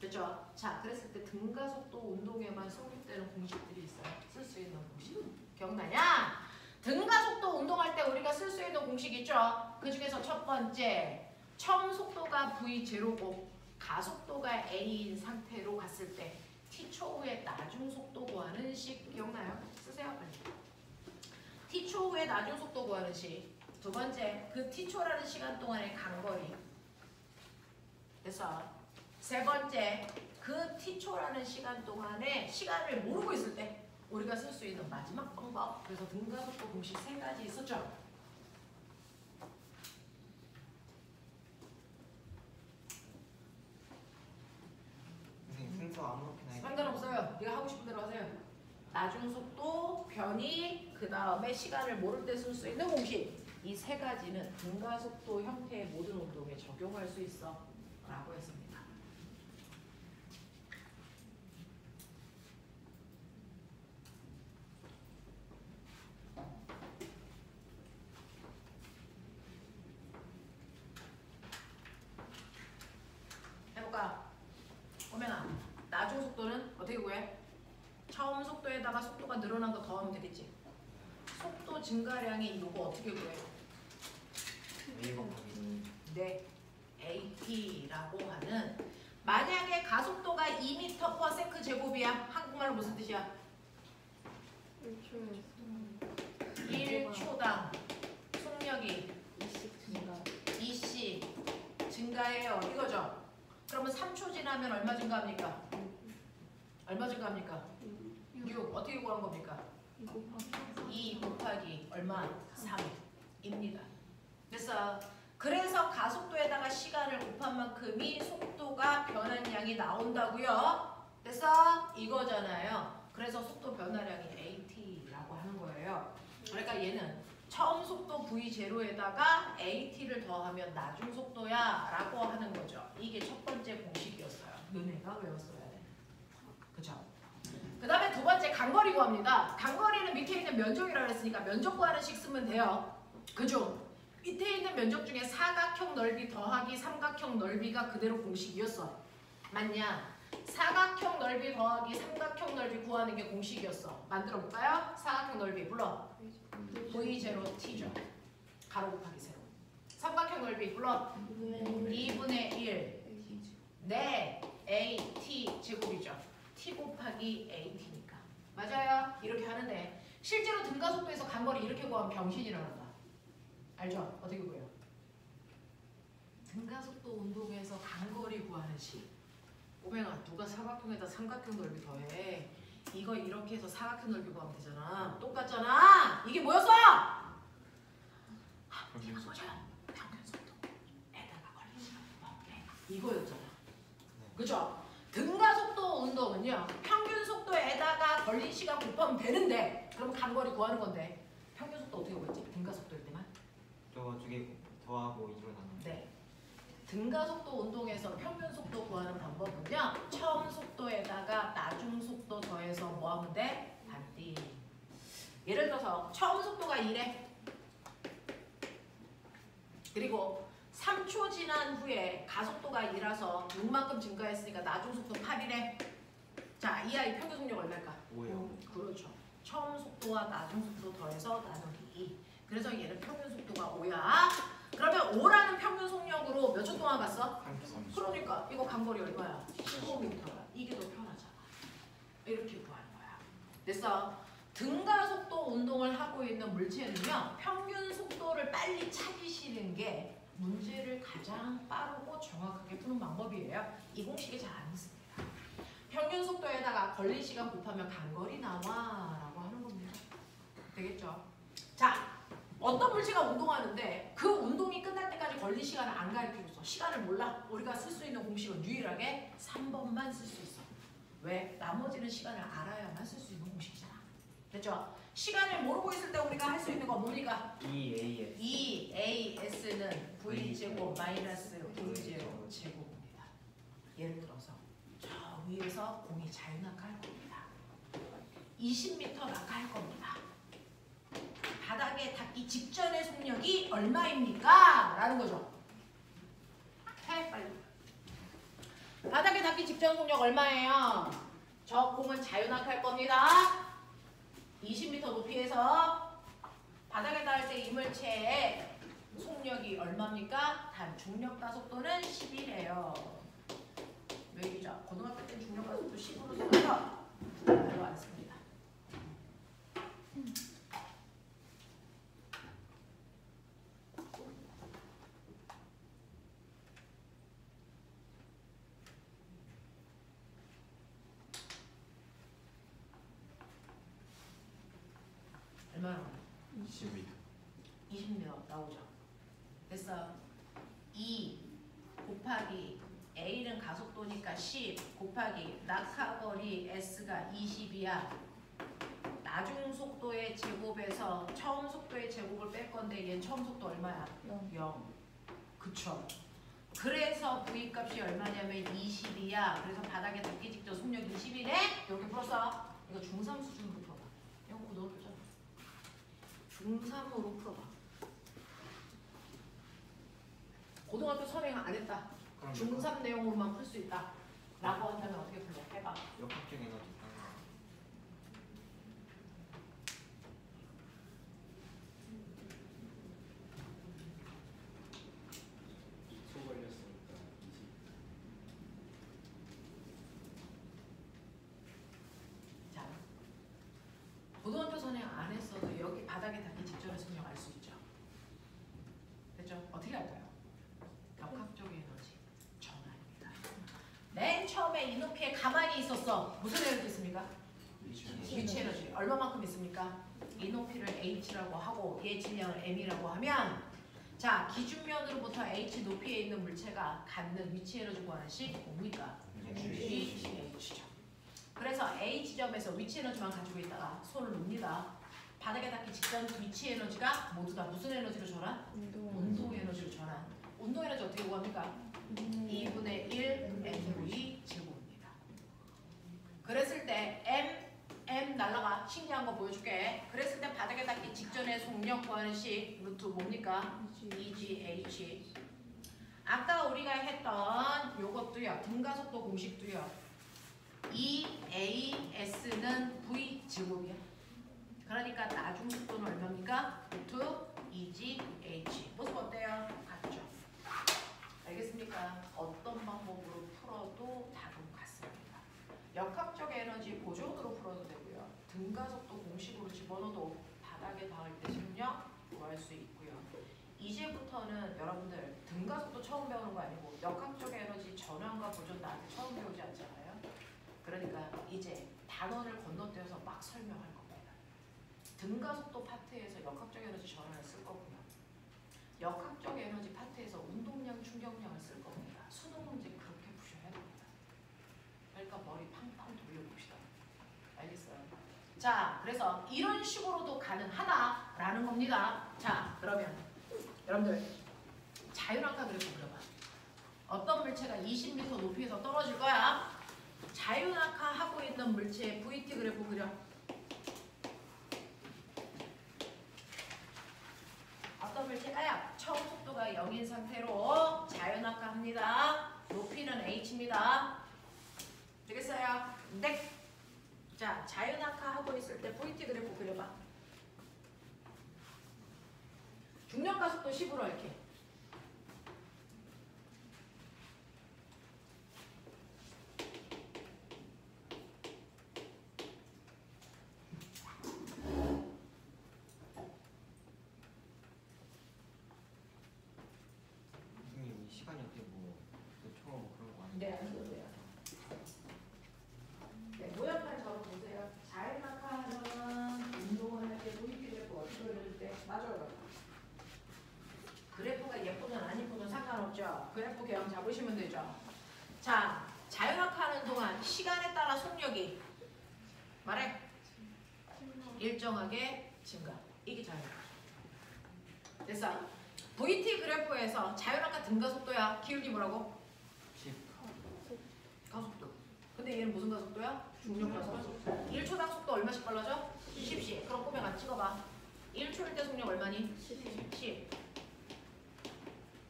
됐죠? 자, 그랬을 때 등가속도 운동에만 성립되는 공식들이 있어요. 쓸 수 있는 공식. 기억나냐? 등가속도 운동할 때 우리가 쓸 수 있는 공식 있죠. 그 중에서 첫 번째, 처음 속도가 v0고 가속도가 a인 상태로 갔을 때 t초 후에 나중 속도 구하는 식 기억나요? 쓰세요 빨리. t초 후에 나중 속도 구하는 식. 두 번째, 그 t초라는 시간 동안의 간거리. 됐어. 세 번째, 그 t초라는 시간 동안에 시간을 모르고 있을 때 우리가 쓸 수 있는 마지막 방법. 그래서 등가속도 공식 3가지 있었죠. 선생님 순서 아무렇게나 해도 상관없어요. 네가 하고 싶은 대로 하세요. 나중 속도, 변이, 그 다음에 시간을 모를 때 쓸 수 있는 공식. 이 3가지는 등가속도 형태의 모든 운동에 적용할 수 있어 라고 했습니다. 해볼까? 오면아, 나중 속도는 어떻게 구해? 처음 속도에다가 속도가 늘어난 거 더하면 되겠지? 속도 증가량이 이거 어떻게 구해? A 곱하기 네, AT라고 하는 만약에 가속도가 2m/s 제곱이야. 한국말로 무슨 뜻이야? 1초당 속력이 2씩 증가해요. 이거죠? 그러면 3초 지나면 얼마 증가합니까? 얼마 증가합니까? 6. 어떻게 구한 겁니까? 2 곱하기 얼마? 3입니다. 됐어. 그래서 가속도에다가 시간을 곱한 만큼이 속도가 변한 양이 나온다고요. 됐어? 이거잖아요. 그래서 속도 변화량이 AT라고 하는 거예요. 그러니까 얘는 처음 속도 V0에다가 AT를 더하면 나중 속도야 라고 하는 거죠. 이게 첫 번째 공식이었어요. 너네가 외웠어야 돼. 그쵸? 그 그 다음에 두 번째 간거리 구합니다. 간거리는 밑에 있는 면적이라고 했으니까 면적 구하는 식 쓰면 돼요. 그죠? 밑에 있는 면적 중에 사각형 넓이 더하기 삼각형 넓이가 그대로 공식이었어. 맞냐? 사각형 넓이 더하기 삼각형 넓이 구하는 게 공식이었어. 만들어 볼까요? 사각형 넓이 불러. V0T죠. 가로 곱하기 세로. 삼각형 넓이 불러. 2분의 1. 네, AT 제곱이죠. T 곱하기 AT니까. 맞아요. 이렇게 하는데 실제로 등가속도에서 간거리 이렇게 구하면 병신이 일어난다. 알죠? 어떻게 구해요? 등가속도 운동에서 간거리 구하는 식. 오맹아, 누가 사각형에다 삼각형 넓이 더해. 이거 이렇게 해서 사각형 넓이 구하면 되잖아. 똑같잖아. 이게 뭐였어? 평균 뭐죠? 평균 속도에다가 걸린 시간 곱하기 이거였잖아. 그죠? 등가속도 운동은요. 평균 속도에다가 걸린 시간 곱하면 되는데 그럼 간거리 구하는 건데 평균 속도 어떻게 구했지? 등가속도일 때만? 저쪽에 더하고 2로 나누는. 네. 등가속도 운동에서 평균 속도 구하는 방법은요. 처음 속도에다가 나중 속도 더해서 뭐 하면 돼? 반띠. 예를 들어서 처음 속도가 2래. 그리고 3초 지난 후에 가속도가 2라서 6만큼 증가했으니까 나중 속도 8이래. 자, 이 아이 평균 속력 얼마일까? 5요. 그렇죠. 처음 속도와 나중 속도 더해서 나누기 2. 그래서 얘는 평균 속도가 5야. 그러면 5라는 평균 속력으로 몇 초 동안 갔어? 30. 그러니까 이거 간거리 얼마야? 15m야. 이게 더 편하잖아. 이렇게 구하는 거야. 됐어? 등가속도 운동을 하고 있는 물체는요. 평균 속도를 빨리 찾으시는 게 문제를 가장 빠르고 정확하게 푸는 방법이에요. 이 공식이 잘 안 있습니다. 평균 속도에다가 걸린 시간 곱하면 간거리 나와 라고 하는 겁니다. 되겠죠? 자, 어떤 물체가 운동하는데 그 운동이 끝날 때까지 걸린 시간을 안 가르쳐줬어. 시간을 몰라. 우리가 쓸 수 있는 공식은 유일하게 3번만 쓸 수 있어. 왜? 나머지는 시간을 알아야만 쓸 수 있는 공식이잖아. 됐죠? 시간을 모르고 있을 때 우리가 할 수 있는 거 뭡니까? EAS. EAS는 V제곱 마이너스 V0 제곱입니다. 예를 들어서 저 위에서 공이 자유낙하할 겁니다. 20m 낙하할 겁니다. 바닥에 닿기 직전의 속력이 얼마입니까? 라는 거죠. 해 빨리. 바닥에 닿기 직전 속력 얼마예요? 저 공은 자유낙하할 겁니다. 20m 높이에서 바닥에 닿을 때 이물체의 속력이 얼마입니까? 단 중력 가속도는 10이래요. 왜이죠? 고등학교 때 중력 가속도 10으로 써서 별로 안 씁니다. 얼마나? 12. 20m 나오죠. 됐어. 2 곱하기 A는 가속도니까 10 곱하기 낙하거리 S가 20이야. 나중 속도의 제곱에서 처음 속도의 제곱을 뺄 건데 얘 처음 속도 얼마야? 0. 그쵸. 그래서 V 값이 얼마냐면 20이야. 그래서 바닥에 닿기 직전 속력 20이네? 이렇게 풀었어. 이거 중3 수준으로 풀어봐. 이거 고등학교잖아. 중3으로 풀어봐. 고등학교 선행 안 했다. 중3 내용으로만 풀 수 있다. 라고 한다면 어떻게 풀려? 해봐. 역학적 에너지 단위. 초 걸렸으니까 20. 자, 고등학교 선행 안 했어도 여기 바닥에 닿기 직전의 속력 알 수 있죠. 됐죠? 어떻게 할까요? 역학적 에너지 전환입니다. 맨 처음에 이 높이에 가만히 있었어. 무슨 에너지 있습니까? 위치 에너지. 얼마만큼 있습니까? 이 높이를 h라고 하고 얘 질량을 m이라고 하면 자, 기준면으로부터 h 높이에 있는 물체가 갖는 위치 에너지 구하는 식 뭡니까? GH죠. 그래서 H점에서 위치 에너지만 가지고 있다가 손을 놓습니다. 바닥에 닿기 직전 위치 에너지가 모두 다 무슨 에너지로 전환? 운동 에너지로 전환. 운동 에너지 어떻게 구합니까? 2분의 1 mv 제곱입니다. 그랬을 때 m M 날라가. 신기한 거 보여줄게. 그랬을 때 바닥에 닿기 직전에 속력 구하는 식 루트 뭡니까? EGH. 아까 우리가 했던 요것도요. 등가속도 공식도요. EAS는 V 제곱이야. 그러니까 나중 속도는 얼마입니까? 루트 EGH. 모습 어때요? 같죠? 알겠습니까? 어떤 방법으로 풀어도 답은 같습니다. 역학적 에너지 보존으로 풀어도 되고요. 등가속도 공식으로 집어넣어도 바닥에 닿을 때 속력 구할 수 있고요. 이제부터는 여러분들 등가속도 처음 배우는 거 아니고 역학적 에너지 전환과 보존 나한테 처음 배우지 않잖아요. 그러니까 이제 단원을 건너뛰어서 막 설명할 겁니다. 등가속도 파트에서 역학적 에너지 전환을 쓸 거고요. 역학적 에너지 파트에서 운동량, 충격량을 쓸 겁니다. 수능 문제 그렇게 푸셔야 됩니다. 그러니까 머리 팡팡 돌려봅시다. 알겠어요? 자, 그래서 이런 식으로도 가능하다라는 겁니다. 자, 그러면 여러분들 자유낙하 그래프 그려봐. 어떤 물체가 20m 높이에서 떨어질 거야? 자유낙하 하고 있는 물체의 VT 그래프 그려. 어떤 물체가요? 처음 속도가 0인 상태로 자유낙하 합니다. 높이는 h입니다. 되겠어요? 네. 자, 자유낙하 하고 있을 때 VT 그래프 그려봐. 중력가 속도 10으로 이렇게. 선생님 이 시간이 어떻게 뭐그 초과 뭐 그런 거 아니에요? 네, 안 써도 돼요. 네, 모양판 저로 보세요. 자유낙하는 운동을 할 때 VT 그래프 어떻게 그려줄 때? 맞아요. 그래프가 예쁘든 안 예쁘든 상관없죠. 그래프 그냥 잡으시면 되죠. 자, 자유낙하하는 동안 시간에 따라 속력이 말해 일정하게 증가. 이게 자유낙하. 됐어? VT 그래프에서 자유낙하 등가속도야. 기울기 뭐라고? 10. 가속도. 근데 얘는 무슨 가속도야? 중력 가속도. 1초당 속도 얼마씩 빨라져? 10씩. 그럼 꼬매가 찍어봐. 1초일 때 속력 얼마니? 10.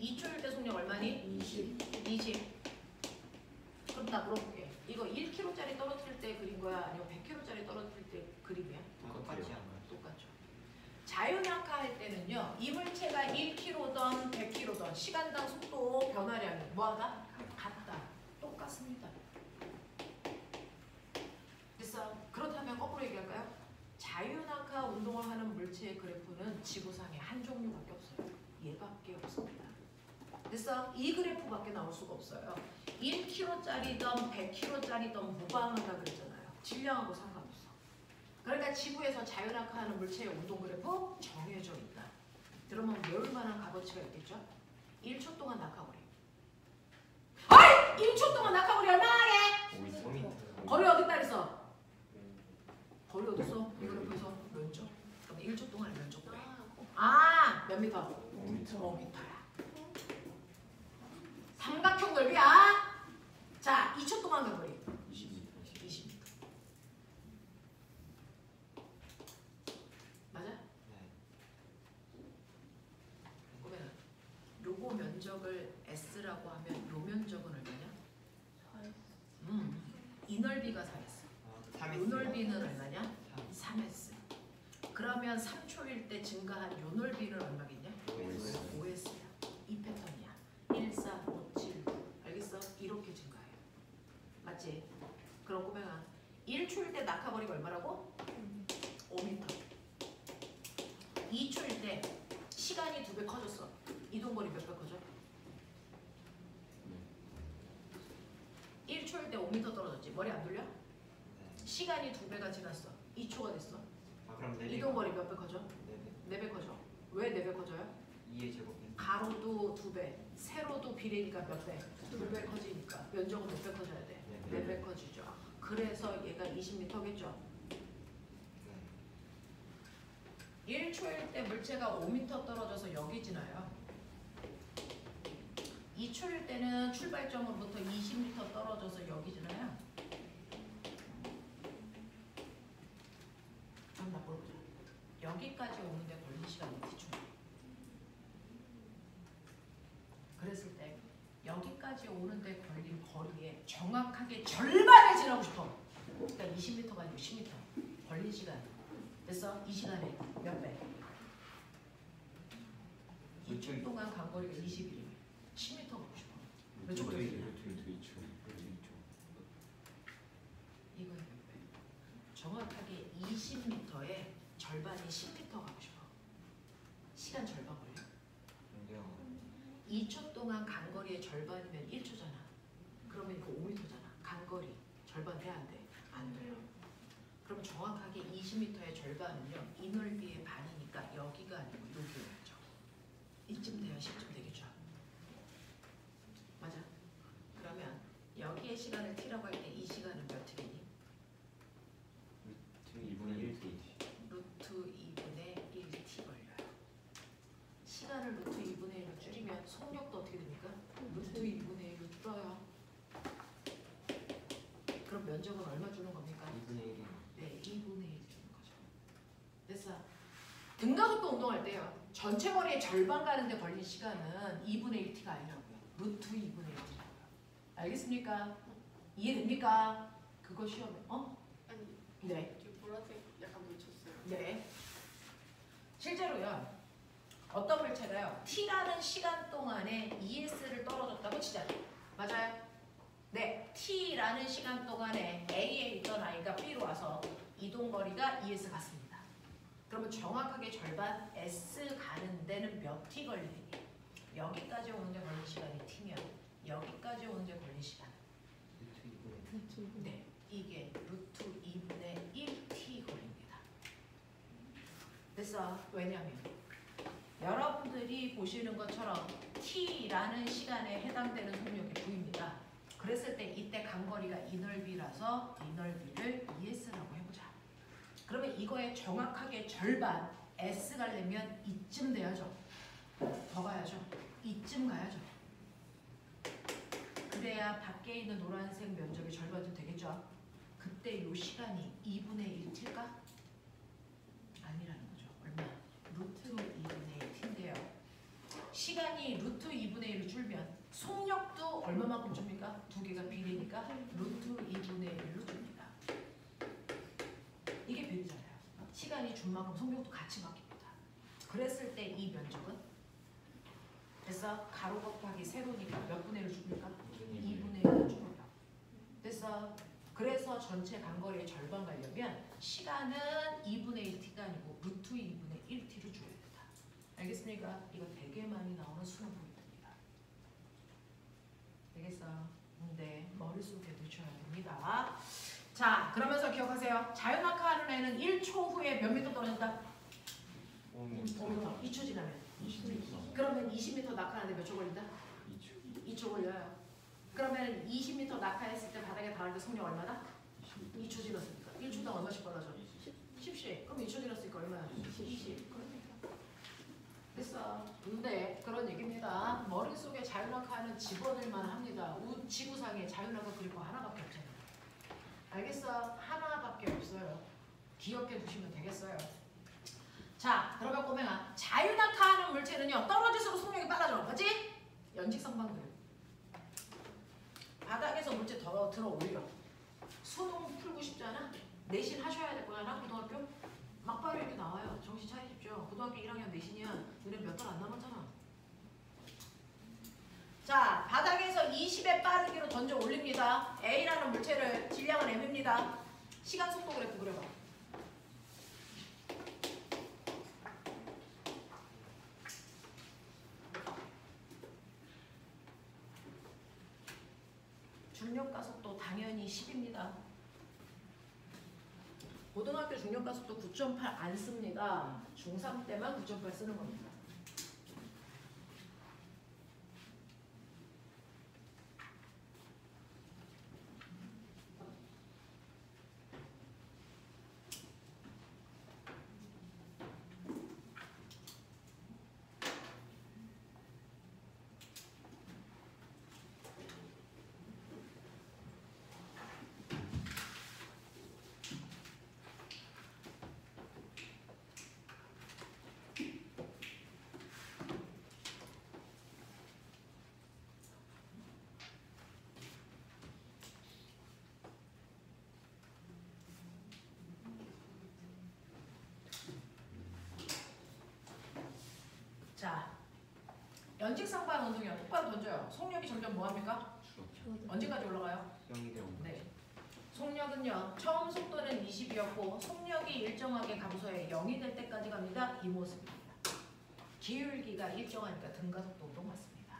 2초일 때 속력 얼마니? 20. 그럼 나 물어볼게. 이거 1kg짜리 떨어뜨릴 때 그린 거야? 아니면 100kg짜리 떨어뜨릴 때 그림이야? 똑같지 않아요? 똑같죠. 자유낙하 할 때는요. 이 물체가 1kg든 100kg든 시간당 속도 변화량이 뭐하다? 같다. 똑같습니다. 됐어? 그렇다면 거꾸로 얘기할까요? 자유낙하 운동을 하는 물체의 그래프는 지구상에 한 종류밖에 없어요. 얘밖에 없습니다. 됐어? 이 그래프밖에 나올 수가 없어요. 1kg짜리든 100kg짜리든 무방하다 그랬잖아요. 질량하고 상관없어. 그러니까 지구에서 자유낙하하는 물체의 운동 그래프 정해져 있다. 그러면 외울 만한 값어치가 있겠죠? 1초 동안 낙하거리. 어이! 1초 동안 낙하거리 얼마나 하게? 5m. 거리 어딨다 그랬어? 거리 어딨어? 이 그래프에서 면적. 그럼 1초 동안 면적 구해. 아! 몇 미터? 5m야. 삼각형 넓이야. 자, 2초 동안 가거리. 20m. 20m. 맞아? 네. 그러면 요거 면적을 S라고 하면 요 면적은 얼마냐? 이 넓이가 4S. 아, 요 3S. 넓이는 얼마냐? 3S. 그러면 3초일 때 증가한 요 넓이는 얼마겠냐? 5S. 5S야. 이 패턴이야. 1, 4, 5, 7, 9. 알겠어? 이렇게 증가해요. 맞지? 그럼 꼬맹아 1초일 때 낙하거리가 얼마라고? 5m. 2초일 때 시간이 2배 커졌어. 이동거리 몇 배 커져? 1초일 때 5m 떨어졌지. 머리 안 돌려? 네. 시간이 2배가 지났어. 2초가 됐어. 아 그럼 4배. 이동거리 몇 배 커져? 4배. 4배 커져. 왜 4배 커져요? 2의 제곱. 가로도 2배, 세로도 비례니까 몇 배? 2배 커지니까 면적은 몇 배 커져야 돼? 4배 커지죠. 그래서 얘가 20m겠죠. 네. 1초일 때 물체가 5m 떨어져서 여기 지나요. 2초일 때는 출발점으로부터 20m 떨어져서 여기 지나요. 여기까지 오는데 걸린 시간이 T초. 그랬을 때 여기까지 오는데 걸린 거리에 정확하게 절반을 지나고 싶어. 그러니까 20m가 아니고 10m. 걸린 시간. 됐어? 이 시간에 몇 배? 2초 동안 간 거리가 21이면 10m 가고 싶어. 몇 초 걸리냐? 이건 몇 배? 정확하게 20m에 절반이 10m 가고 싶어. 시간 절반 걸려. 2초 동안 간 거리의 절반이면 1초잖아. 그러면 이거 5m잖아. 간 거리 절반 돼야 안 돼? 안 돼요. 그럼 정확하게 20m의 절반은요. 이 넓이의 반이니까 여기가 아니고 여기였죠. 이쯤 돼야 10쯤 되겠죠. 맞아? 그러면 여기의 시간을 t라고 할 때 이 시간은 몇 t겠니? 루트 2분의 1t 걸려요. 시간을 루트 2분의 1로 줄이면 속력도 어떻게 됩니까? 루트 2분의 1로 줄어요. 그럼 면적은 얼마 주는 겁니까? 2분의 1이 네, 2분의 1 주는 거죠. 됐어. 등가속도 운동할 때요. 전체 거리의 절반 가는데 걸린 시간은 2분의 1t가 아니라고요. 루트 2분의 1t라고요. 알겠습니까? 이해됩니까? 그거 시험에 아니 네. 지금 보라색 약간 묻혔어요. 네. 실제로요. 어떤 물체가요. t라는 시간 동안에 ES를 떨어졌다고 치잖아요. 맞아요? 네. t라는 시간 동안에 A에 있던 아이가 B로 와서 이동거리가 ES 같습니다. 그러면 정확하게 절반 S 가는 데는 몇 t 걸리니? 여기까지 오는데 걸린 시간이 t면 여기까지 오는데 걸린 시간. 네. 이게 루트 2분의 1t 걸립니다. 됐어. 왜냐하면 여러분들이 보시는 것처럼 t라는 시간에 해당되는 속력이 V입니다. 그랬을 때 이때 간거리가 이 넓이라서 이 넓이를 ES라고 해보자. 그러면 이거의 정확하게 절반 S 가려면 이쯤 돼야죠. 더 가야죠. 이쯤 가야죠. 그래야 밖에 있는 노란색 면적의 절반쯤 되겠죠. 그때 이 시간이 2분의 1t일까? 아니라는 거죠. 얼마? 루트 2분의 1t인데요. 시간이 루트 2분의 1로 줄면 속력도 얼마만큼 줍니까? 두 개가 비례니까 루트 2분의 1로 줍니다. 이게 비례잖아요. 시간이 준 만큼 속력도 같이 바뀝니다. 그랬을 때 이 면적은 됐어? 가로 곱하기 세로니까 몇 분의 1을 줍니까? 2분의 1을 줍니다. 됐어? 그래서 전체 간거리의 절반 가려면 시간은 2분의 1t가 아니고 루트 2분의 1t를 줘야 된다. 알겠습니까? 이거 되게 많이 나오는 수능 포인트입니다. 되겠어? 네, 머릿속에 넣으셔야 됩니다. 자, 그러면서 기억하세요. 자유낙하하는 애는 1초 후에 몇 미터 떨어진다? 5m. 2초 지나면. 20m. 그러면 20m 낙하하는데 몇 초 걸린다? 2초 걸려요. 그러면 20m 낙하했을 때 바닥에 닿을 때 속력 얼마나? 2초 지났으니까. 1초당 얼마씩 벌어져? 10씩. 그럼 2초 지났으니까 얼마야? 20. 그러니까. 됐어. 근데 그런 얘기입니다. 머릿속에 자유낙하는 집어들만 합니다. 지구상에 자유낙하 그릴 거 하나밖에 없잖아요. 알겠어? 하나밖에 없어요. 기억해 두시면 되겠어요. 자, 그러면 꼬맹아, 자유낙하하는 물체는요 떨어질수록 속력이 빨라져. 맞지? 연직성만 그려. 바닥에서 물체 더 들어 올려. 수능 풀고 싶잖아? 내신 하셔야 될 거잖아, 고등학교? 막바로 이렇게 나와요. 정신 차리십시오. 고등학교 1학년 내신이야. 너네 몇 달 안 남았잖아. 자, 바닥에서 20의 빠르기로 던져 올립니다. A라는 물체를 질량은 M입니다. 시간 속도 그래프 그려봐. 중력가속도 당연히 10입니다. 고등학교 중력가속도 9.8 안 씁니다. 중3 때만 9.8 쓰는 겁니다. 연직상반 운동이요. 똑바로 던져요. 속력이 점점 뭐합니까? 언제까지 올라가요? 0이 되면 네. 속력은요. 처음 속도는 20이었고 속력이 일정하게 감소해 0이 될 때까지 갑니다. 이 모습입니다. 기울기가 일정하니까 등가속도 운동 맞습니다.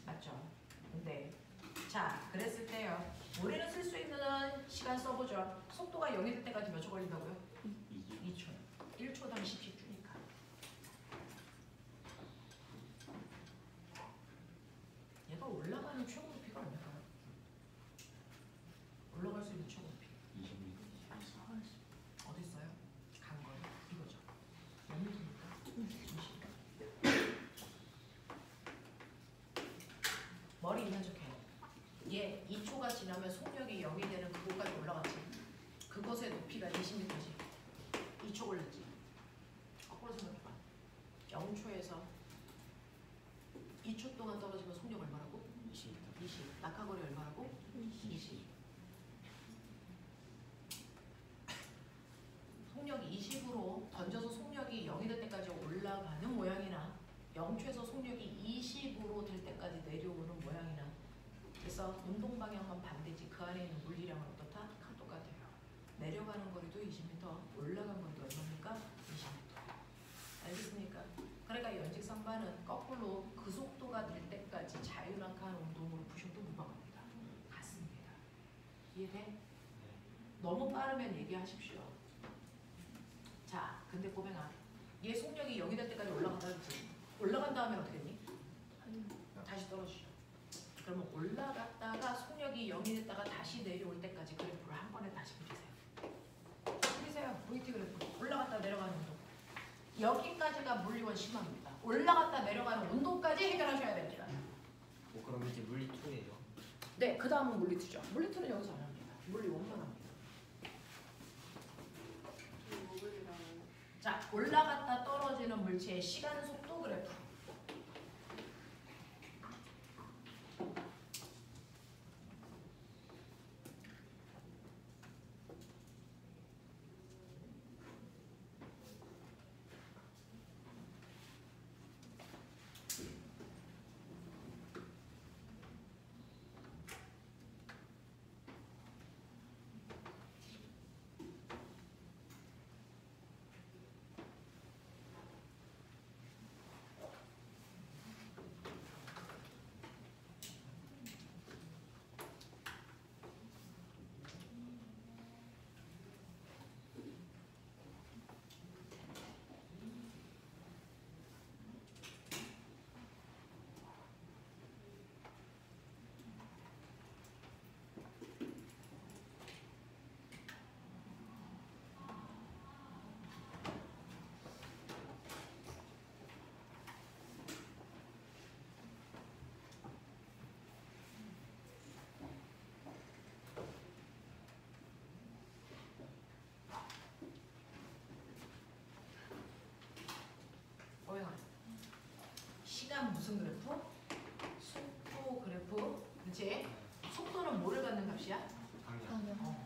맞죠? 네. 자, 그랬을 때요. 우리는 쓸 수 있는 시간 써보죠. 속도가 0이 될 때까지 몇 초 걸린다고요? 2초. 1초당 10씩 주니까. 얘가 올라가는 최고 높이가 얼마일까요? 올라갈 수 있는 최고 높이. 20m. 어디 있어요? 간 거요. 이거죠. 몇 미터입니까? 20. 머리 있는 척해요. 얘 2초가 지나면 속력이 0이 되는 그곳까지 올라갔지. 그것의 높이가 20m지. 2초 걸렸지. 거꾸로 생각해봐. 0초에서 2초 동안 떨어지면 속력 얼마라고? 20m. 20. 낙하거리 얼마라고? 20. 속력이 20으로 던져서 속력이 0이 될 때까지 올라가는 모양이나 0초에서 속력이 20으로 될 때까지 내려오는 모양이나 그래서 운동 방향만 반대지 그 안에 있는 물리량은 어떻다? 똑같아요. 내려가는 거리도 20m, 올라간 거리도 얼마입니까? 20m. 알겠습니까? 그러니까 연직상반은 거꾸로 그 속도가 될 때까지 자유낙하한 운동으로 푸셔도 무방합니다. 같습니다. 이해돼? 너무 빠르면 얘기하십시오. 자, 근데 꼬맹아, 얘 속력이 0이 될 때까지 올라간다 그랬지? 올라간 다음에 어떻게 했니? 다시 떨어지죠. 그러면 올라갔다가 속력이 0이 됐다가 다시 내려올 때까지 그래프를 한 번에 다시 그리세요. 그리세요. VT 그래프. 올라갔다 내려가는 운동. 여기까지가 물리원 심화입니다. 올라갔다 내려가는 운동까지 해결하셔야 됩니다. 그럼 이제 물리 2예요. 네, 그 다음은 물리 2죠. 물리 2는 여기서 안 합니다. 물리 1만 합니다. 자, 올라갔다 떨어지는 물체의 시간 속도 그래프. 시간 무슨 그래프? 속도 그래프. 그치? 속도는 뭐를 갖는 값이야? 방향.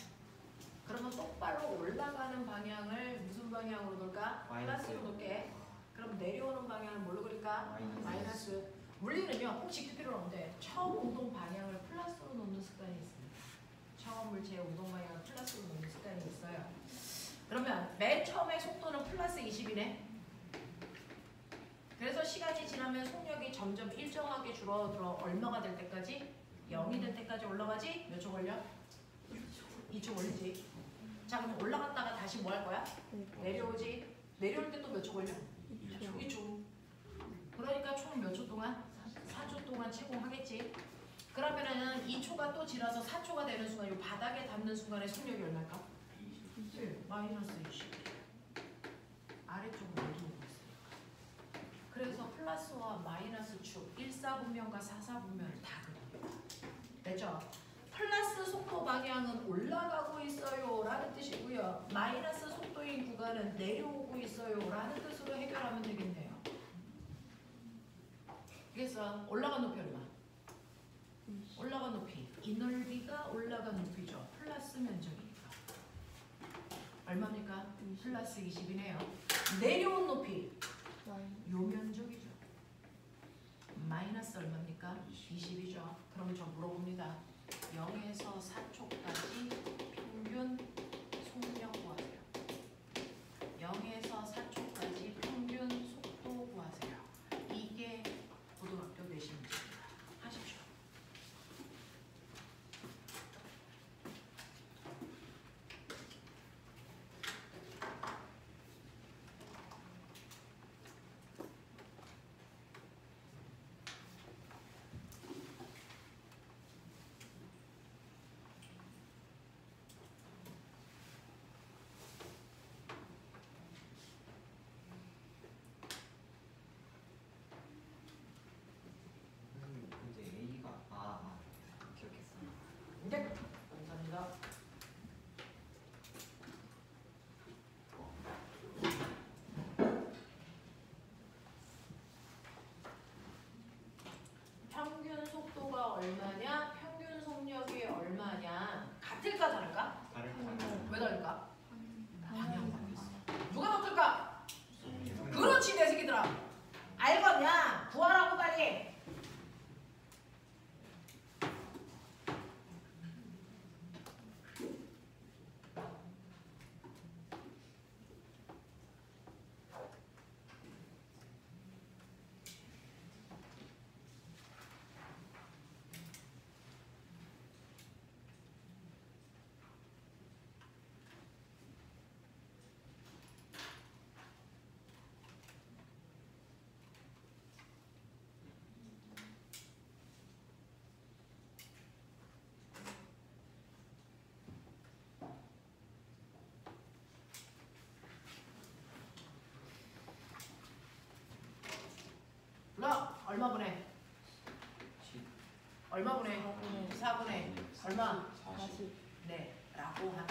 그러면 똑바로 올라가는 방향을 무슨 방향으로 놓을까? 마이너스. 플러스로 놓을게. 그럼 내려오는 방향을 뭘로 그릴까? 마이너스. 마이너스. 물리는요, 꼭 지킬 필요는 없는데 처음 운동 방향을 플러스로 놓는 습관이 있습니다. 처음 물체의 운동 방향을 플러스로 놓는 습관이 있어요. 그러면 맨 처음에 속도는 플러스 20이네. 그래서 시간이 지나면 속력이 점점 일정하게 줄어들어 얼마가 될 때까지? 0이 될 때까지 올라가지? 몇 초 걸려? 2초 걸리지. 자, 그럼 올라갔다가 다시 뭐 할 거야? 내려오지. 내려올 때 또 몇 초 걸려? 2초. 그러니까 총 몇 초 동안? 4초 동안 채공하겠지. 그러면은 2초가 또 지나서 4초가 되는 순간 이 바닥에 닿는 순간에 속력이 얼마일까? 1. 마이너스 20. 아래쪽으로 내려오고 있어요. 그래서 플러스와 마이너스 축 1사분면과 4사분면을 다 그립니다. 됐죠? 플러스 속도 방향은 올라가고 있어요 라는 뜻이고요. 마이너스 속도인 구간은 내려오고 있어요 라는 뜻으로 해결하면 되겠네요. 그래서 올라간 높이 얼마? 올라간 높이. 이 넓이가 올라간 높이죠. 플러스 면적이니까. 얼마입니까? 플러스 20이네요. 내려온 높이. 요 면적이죠. 마이너스 얼마입니까? 20이죠. 그럼 저 물어봅니다. 0에서 4초까지 평균 속력 구하세요. 0에서 4초까지 평균 속도 구하세요. 이게 고등학교 내신 문제입니다. 하십시오. 이제 A가 기억했어요. 네. 감사합니다. 평균 속도가 얼마냐? 평균 속력이 얼마냐? 같을까 다를까? 왜 다를까? 방향 바뀌었어. 누가 더 클까? 그렇지 내 새끼들아. 알겠냐? 구하라고 빨리. 얼마 보내? 10. 얼마 보내? 4분의 얼마? 40. 네, 라고 하면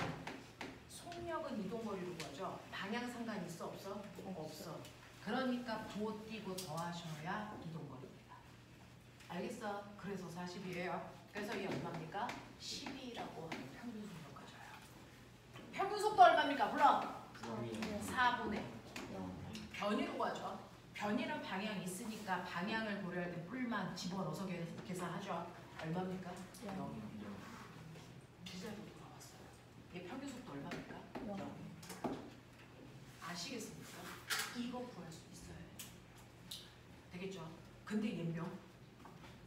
속력은 이동거리로 구하죠. 방향 상관 있어 없어? 없어. 그러니까 부호 띄고 더하셔야 이동거리입니다. 알겠어? 그래서 40이에요. 그래서 이 얼마입니까? 12라고 하면 평균 속력 가져요. 평균 속도 얼마입니까? 불러! 4분의 변이로 구하죠. 변이는 방향이 있으니까 방향을 고려할 때 뿔만 집어넣어서 계산하죠. 얼마입니까? 0이요. 제자리로 돌아왔어요. 이게 평균 속도 얼마입니까? 0. 아시겠습니까? 이거 구할 수 있어요. 되겠죠? 근데 얘명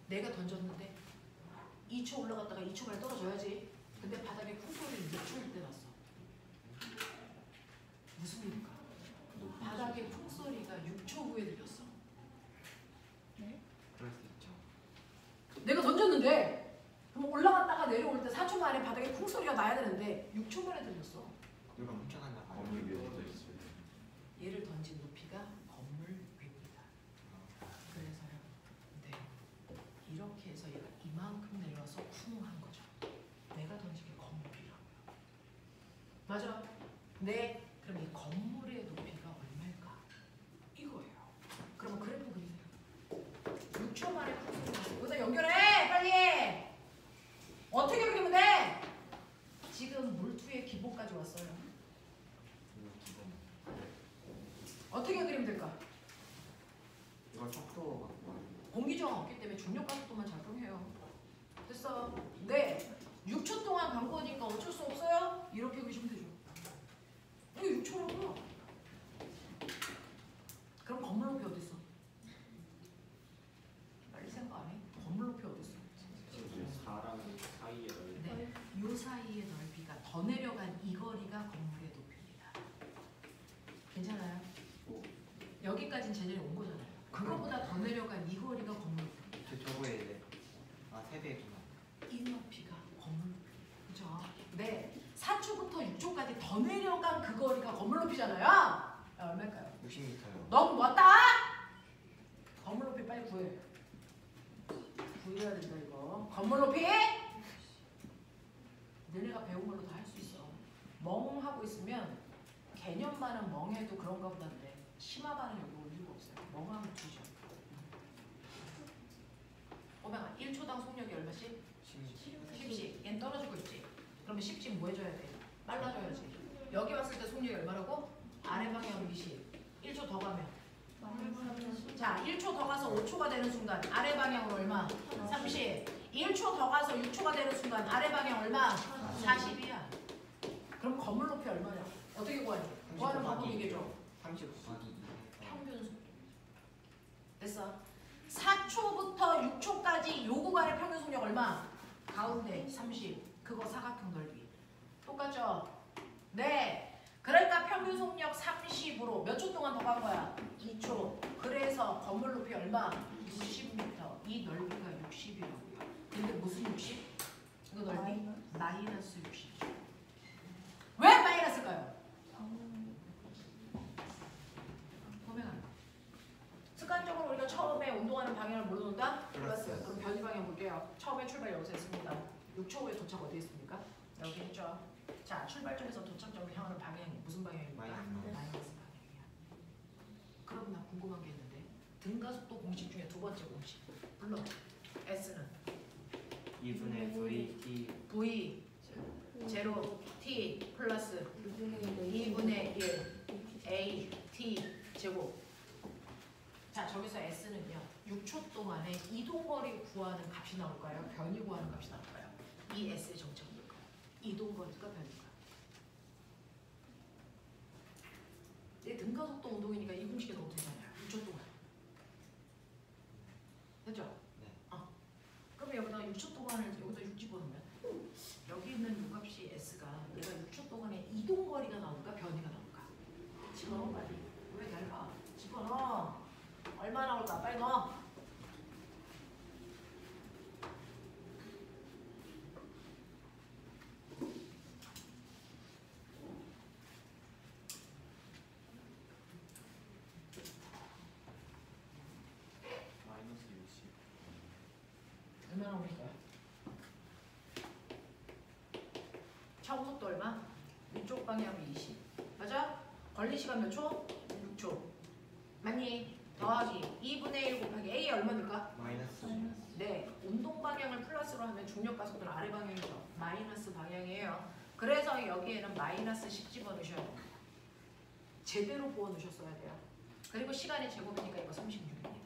내가 던졌는데 2초 올라갔다가 2초 만에 떨어져야지. 근데 바닥에 쿵소리를 6초일 때 났어. 무슨 일일까? 바닥에 쿵소리가 6초 후에 들렸어. 그럴 수 있죠. 내가 던졌는데 그럼 올라갔다가 내려올 때 4초 만에 바닥에 쿵소리가 나야 되는데 6초 만에 들렸어. 누가 훔쳐간다 봐요. 건물 위에도 있어요. 얘를 던진 높이가 건물 위입니다. 그래서요. 네. 이렇게 해서 얘가 이만큼 내려와서 쿵 한 거죠. 내가 던진 게 건물이라고요. 맞아. 네. 그럼 이 건물의 높이가 얼마일까? 이거예요. 그러면 그래프 그리세요. 6초 만에 쿵 소리. 여기다 연결해 빨리. 어떻게 그리면 돼? 지금 물투의 기본까지 왔어요. 어떻게 그리면 될까? 이걸 속도 갖고 공기저항 없기 때문에 중력과 속도만 작동해요. 됐어. 네. 6초 동안 간 거니까 어쩔 수 없어요. 이렇게 그리시면 되죠. 이게 6초라고요. 그럼 건물 높이 어디 있어? 빨리 생각 안 해? 건물 높이 어디 있어? 지금 4랑 사이에 넓이. 네. 요 사이의 넓이가 더 내려간 이 거리가 건물의 높이입니다. 괜찮아요? 여기까지는 제자리 온 거잖아요. 그거보다 더 내려간 이 거리가 건물 높이입니다. 저거에 이제 3배구나. 이 높이가 건물 높이. 그죠? 네. 4초부터 6초까지 더 내려간 그 거리가 건물 높이잖아요. 얼마일까요? 60m요. 너무 왔다. 건물 높이 빨리 구해. 구해야 된다 이거. 건물 높이. 너네가 배운 걸로 다 할 수 있어. 멍하고 있으면 개념만은 멍해도 그런가 보다인데 심화반은 여기 올 이유가 없어요. 멍하면 뒤져. 오명아 1초당 속력이 얼마씩? 10씩. 얘는 떨어지고 있지. 그러면 10씩 뭐 해줘야 돼? 빨라져야지. 여기 왔을 때 속력이 얼마라고? 아래 방향 20. 1초 더 가면 자, 1초 더 가서 5초가 되는 순간 아래 방향으로 얼마? 30. 1초 더 가서 6초가 되는 순간 아래 방향 얼마? 40이야. 그럼 건물 높이 얼마냐? 어떻게 구하지? 구하는 방법이 이게죠. 30 곱하기 2. 평균 속도. 됐어. 4초부터 6초까지 요 구간의 평균 속력 얼마? 가운데 30. 그거 사각형 넓이. 똑같죠? 네. 그러니까 평균 속력 30으로 몇 초 동안 더 간 거야? 2초. 그래서 건물 높이 얼마? 60m. 이 넓이가 60이라고요. 근데 무슨 60? 이거 넓이? 마이너스 60. 왜 마이너스일까요? 보면 습관적으로 우리가 처음에 운동하는 방향을 뭘로 놓는다? 플러스. 그럼 변이 방향 볼게요. 처음에 출발 여기서 했습니다. 6초 후에 도착 어디 있습니까? 여기 있죠. 자, 출발점에서 도착점을 향하는 방향이 무슨 방향입니까? 마이너스 방향이야. 그럼 나 궁금한 게 있는데 등가속도 공식 중에 두 번째 공식 불러. S는 2분의 VT V 제로 T 플러스 2분의 1 A T 제곱. 자, 저기서 S는요 6초 동안에 이동거리 구하는 값이 나올까요? 변이 구하는 값이 나올까요? 이 S의 정체는 뭘까요? 이동거리가 변일까요? 내 등가속도 운동이니까 이 공식이 너무 되잖아요. 6초 동안. 됐죠? 네. 그럼 여기다 6초 동안을 여기다 6 집어넣으면 여기 있는 요 값이 S가 내가 6초 동안에 이동거리가 나올까 변이가 나올까? 집어넣어 빨리. 왜 달라? 집어넣어. 얼마 나올까? 빨리 넣어. 마이너스 60. 얼마 나옵니까? 차고 속도 얼마? 이쪽 방향이 20. 맞아? 걸린 시간 몇 초? 6초. 맞니? 더하기 2분의 1 곱하기 A 얼마입니까? 마이너스. 네, 운동 방향을 플러스로 하면 중력 가속도는 아래 방향이죠. 마이너스 방향이에요. 그래서 여기에는 마이너스씩 집어넣으셔야 돼요. 제대로 부어넣으셨어야 돼요. 그리고 시간의 제곱이니까 이거 36입니다.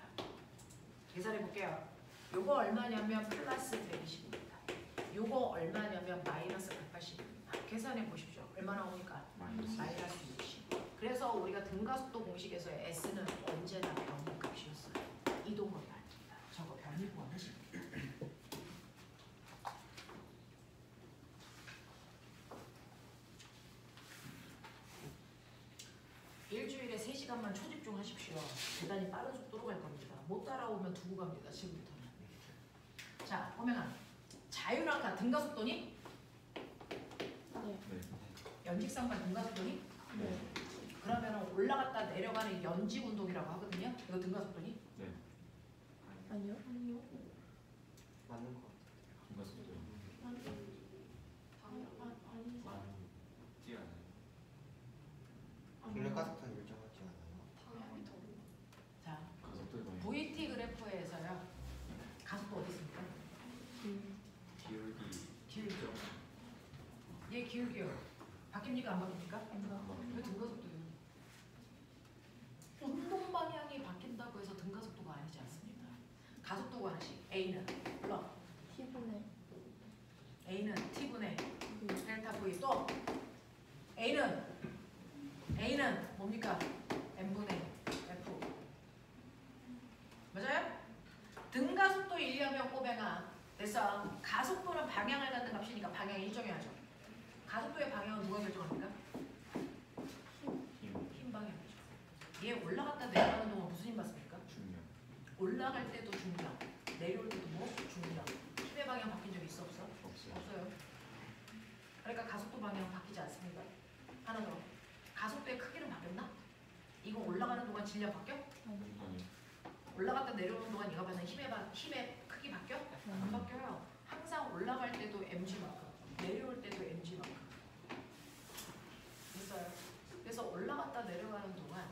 계산해 볼게요. 요거 얼마냐면 플러스 120입니다. 요거 얼마냐면 마이너스 180입니다. 계산해 보십시오. 얼마 나옵니까? 마이너스 60. 그래서 우리가 등가속도 공식에서의 S는 언제나 변이 값이었어요. 이동거리 아닙니다. 저거 변이 구하시. 일주일에 3시간만 초집중하십시오. 대단히 빠른 속도로 갈 겁니다. 못 따라오면 두고 갑니다. 지금부터는. 자, 호명아. 자유랑가 등가속도니? 네. 연직상관 등가속도니? 네. 그러면 올라갔다 내려가는 연직 운동이라고 하거든요. 이거 등가속도니? 네. 아니요. 맞는 거 같아요. 중간속도 많이 뛰지 않아요. 원래 가속도는 일정하지 않아요. 방향이 더. 자, 가속도에 많이 VT 그래프에서요. 가속도 어디 있습니까? 기울기 기울기요. 얘 기울기요. 바뀝니까? 안 바뀝니까? 왜 등가속도예요? 운동 방향이 바뀐다고 해서 등가속도가 아니지 않습니다. 가속도가 하나씩. A는 불러. A는 T분의 델타 V 또 A는 뭡니까? M분의 F. 맞아요? 등가속도 일려면 꼬뱅아. 됐어. 가속도는 방향을 갖는 값이니까 방향 일정해야죠. 가속도의 방향은 누가 결정합니까? 힘 방향이죠. 얘 올라갔다 내려가는 동안 무슨 힘 받습니까? 중력. 올라갈 때도 중력, 내려올 때도 뭐? 중력. 힘의 방향 바뀐 적 있어 없어? 없어요. 없어요. 그러니까 가속도 방향 바뀌지 않습니다. 하나 더. 가속도의 크기는 바뀌었나? 이거 올라가는 동안 질량 바뀌어? 아니. 올라갔다 내려오는 동안 얘가 받는 힘의 크기 바뀌어? 안 바뀌어요. 항상 올라갈 때도 mg만큼, 내려올 때도 mg만큼. 있어요. 그래서 올라갔다 내려가는 동안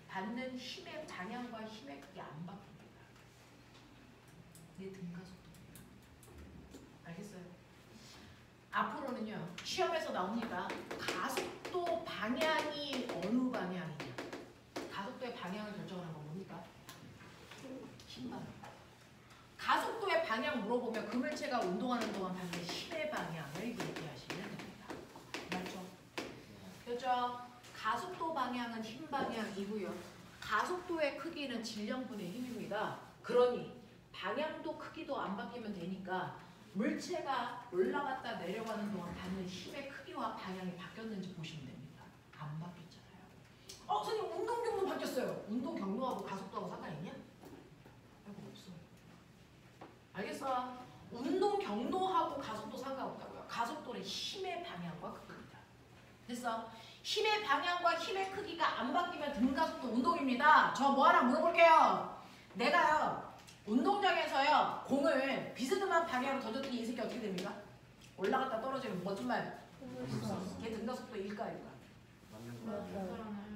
받는 힘의 방향과 힘의 크기 안 바뀝니다. 이게 등가속도예요. 알겠어요? 앞으로는요. 시험에서 나옵니다. 가속도 방향이 어느 방향이냐. 가속도의 방향을 결정하는 건 뭡니까? 힘 방향. 가속도의 방향 물어보면 그 물체가 운동하는 동안 받는 힘의 방향을 얘기하시면 됩니다. 맞죠? 그렇죠? 가속도 방향은 힘 방향이고요. 가속도의 크기는 질량분의 힘입니다. 그러니 방향도 크기도 안 바뀌면 되니까 물체가 올라갔다 내려가는 동안 받는 힘의 크기와 방향이 바뀌었는지 보시면 됩니다. 안 바뀌었잖아요. 선생님 운동 경로 바뀌었어요. 운동 경로하고 가속도하고 상관 있냐? 알고 없어요. 알겠어? 운동 경로하고 가속도 상관없다고요. 가속도는 힘의 방향과 크기입니다. 됐어? 힘의 방향과 힘의 크기가 안 바뀌면 등가속도 운동입니다. 저 뭐 하나 물어볼게요. 내가요 운동장에서요 공을 비스듬한 방향으로 던졌더니 이 새끼 어떻게 됩니까? 올라갔다 떨어지면 뭐 좀 말? 걔 등가속도 일까일까?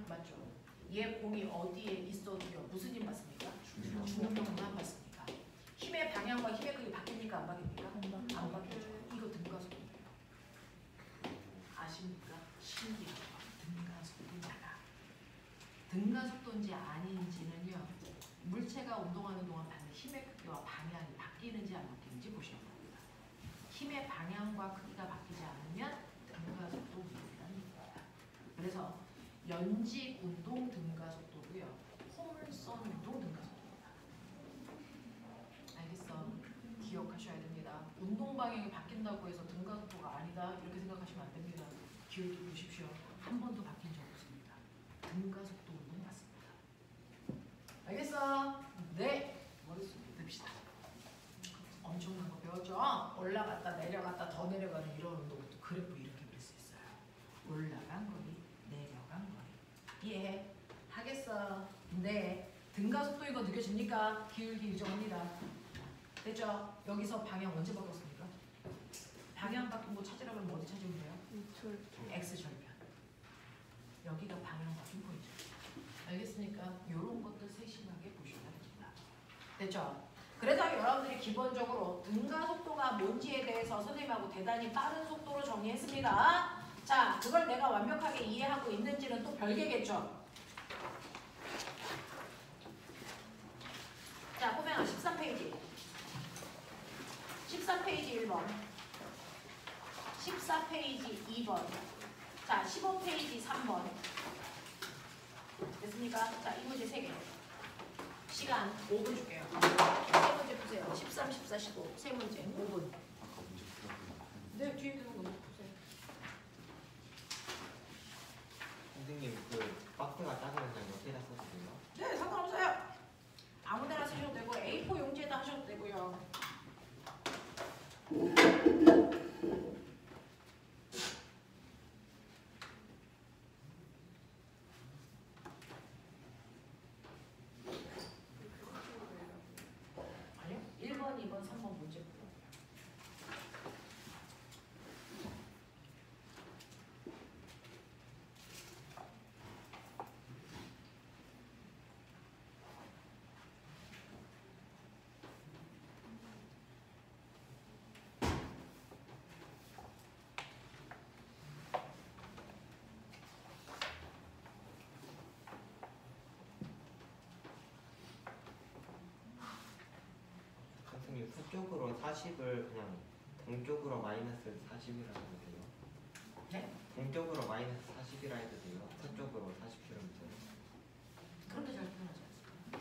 맞죠. 얘 공이 어디에 있어도요 무슨 힘 받습니까? 중력만 받습니까? 힘의 방향과 힘의 크기 바뀝니까? 안 바뀝니까? 안 바뀌죠. 이거 등가속도예요. 아십니까? 신기하죠. 등가속도냐가. 등가속도인지 아닌지는요. 물체가 운동하는 동안 받는 힘의 크기와 방향이 바뀌는지 안 바뀌는지 보시면 됩니다. 힘의 방향과 크기가 바뀌지 않으면 등가속도 운동이라는 겁니다. 그래서 연직 운동 등가속도고요. 홈선 운동 등가속도입니다. 알겠어? 기억하셔야 됩니다. 운동 방향이 바뀐다고 해서 등가속도가 아니다 이렇게 생각하시면 안 됩니다. 기울기 보십시오. 한 번도 바뀐 적 없습니다. 등가속도 운동 맞습니다. 알겠어? 네. 머릿속에 듭시다. 엄청난 거 배웠죠? 올라갔다 내려갔다 더 내려가는 이런 운동도 그래프 이렇게 그릴 수 있어요. 올라간 거리, 내려간 거리. 이해해? 하겠어? 네. 등가속도 이거 느껴집니까? 기울기 유정합니다. 됐죠? 여기서 방향 언제 바꿨습니까? 방향 바뀐 거 찾으려면 어디 찾으면 돼요? X절편. 여기가 방향 바뀐 포인트. 알겠습니까? 이런 것들 세심하게 보셔야 됩니다. 됐죠? 그래서 여러분들이 기본적으로 등가속도가 뭔지에 대해서 선생님하고 대단히 빠른 속도로 정리했습니다. 자, 그걸 내가 완벽하게 이해하고 있는지는 또 별개겠죠? 자, 호명아 13페이지. 13페이지 1번. 14페이지 2번. 자, 15페이지 3번. 됐습니까? 자, 이 문제 3개. 시간 5분 줄게요. 세 문제 푸세요. 13, 14, 15. 세 문제 5분. 아까 문제 풀었는데. 네, 뒤에 있는 거 푸세요. 선생님 그 박스가 작은 장이 어디다 써도 돼요? 네, 상관없어요. 아무 데나 쓰셔도 되고 A4 용지에다 하셔도 되고요. 아니요. 1번, 2번, 3번 문제 풀어요. 선생님 서쪽으로 40을 그냥 동쪽으로 마이너스 40이라 해도 돼요? 네? 동쪽으로 마이너스 40이라 해도 돼요? 서쪽으로 40km. 그렇게 잘 표현하지 않습니다.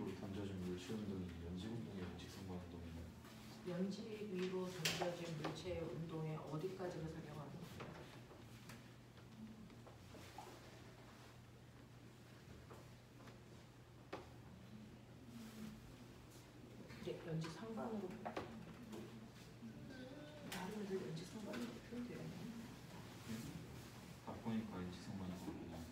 위로 던져진 물체 운동이 연지 운동의 연직성과 운동이면 연지 위로 던져진 물체의 운동에 어디까지를 설명하는 거예요? 이제 연지 상반으로 다른 애들 연지 상반으로 표현돼요. 딱 보니까 연직성만 있고 그냥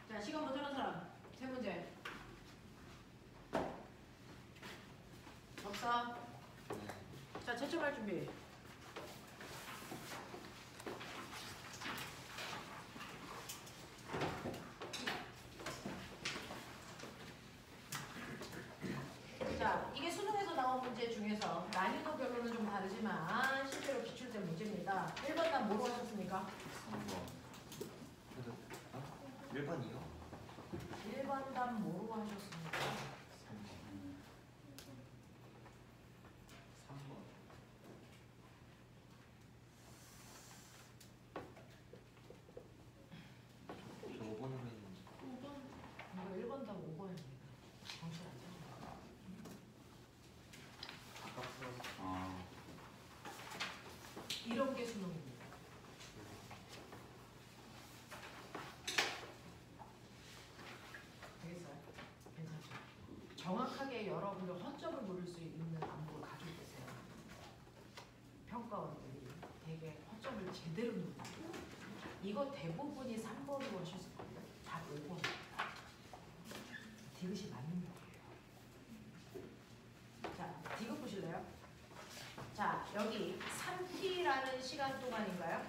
자, 시간 모자란 사람 세 문제. 없어? 자, 채점할 준비. 자, 이게 수능에서 나온 문제 중에서 난이도별로는 좀 다르지만 실제로 기출된 문제입니다. 1번 답 뭐로 하셨습니까? 1번이요? 1번 답 뭐로 하셨습니까? 3번. 저 5번으로 했는데. 5번. 이거 1번 답 5번입니다. 정신 안 차려. 아까 풀었어. 아 이런 게 수능입니다. 되겠어요? 괜찮죠? 정확하게 여러분들 허점을 모를 수 있는 안목을 가지고 계세요. 평가원들이 되게 허점을 제대로 누르고 이거 대부분이 3번으로 하셨을 거예요. 다 5번입니다. 디귿이 맞는 거예요. 자, 디귿 보실래요? 자, 여기 3t라는 시간 동안인가요?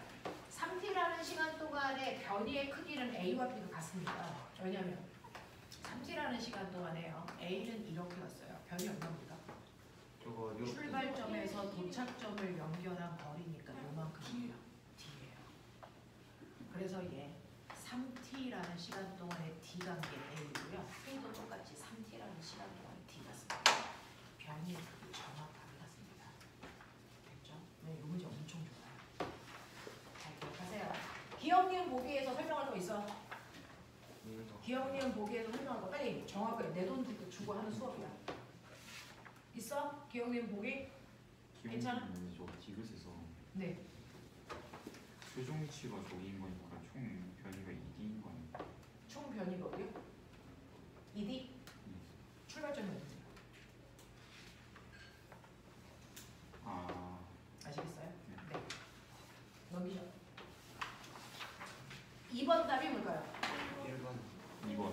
3t라는 시간 동안의 변이의 크기는 A와 B가 같습니다. 왜냐하면 3t라는 시간 동안에요. A는 이렇게 갔어요. 변이 얼마입니까? 저거 요 출발점에서 도착점을 연결한 거리니까 요만큼이에요. D예요. 그래서 얘 3t라는 시간 동안에 D가 게 A고요. B도 똑같이 3t라는 시간 동안에 D가 습니다. 변이의 크기 정확하게 같습니다. 됐죠? 네, 이 문제 엄청 좋아요. 잘 기억하세요. 기억니은 보기에서 설명할 거 있어? 기억니은 보기에서 설명할 거 빨리 정확하게 내 돈 주고 하는 수업이야. 있어? 기억니은 보기? 괜찮아? 기억나는 저 디귿에서 네. 최종치가 저기인 거니까 총 변이가 2D인 거 아니에요? 총 변이가 어디요? 2D? 출발점이 어디세요? 아 아시겠어요? 네. 넘기죠. 2번 답이 뭘까요? 1번. 2번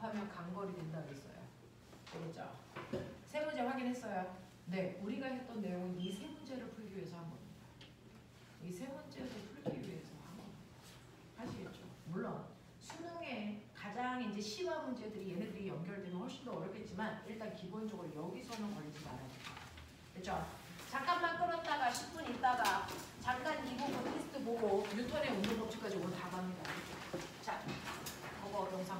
곱하면 간거리 된다 그랬어요. 그랬죠? 세 문제 확인했어요? 네, 우리가 했던 내용은 이 세 문제를 풀기 위해서 한 겁니다. 이 세 문제를 풀기 위해서 한 겁니다. 아시겠죠? 물론 수능에 가장 이제 심화 문제들이 얘네들이 연결되면 훨씬 더 어렵겠지만 일단 기본적으로 여기서는 걸리지 말아야 돼요. 됐죠? 잠깐만 끊었다가 10분 있다가 잠깐 이 부분 테스트 보고 뉴턴의 운동 법칙까지 오늘 다 갑니다. 자, 그거 영상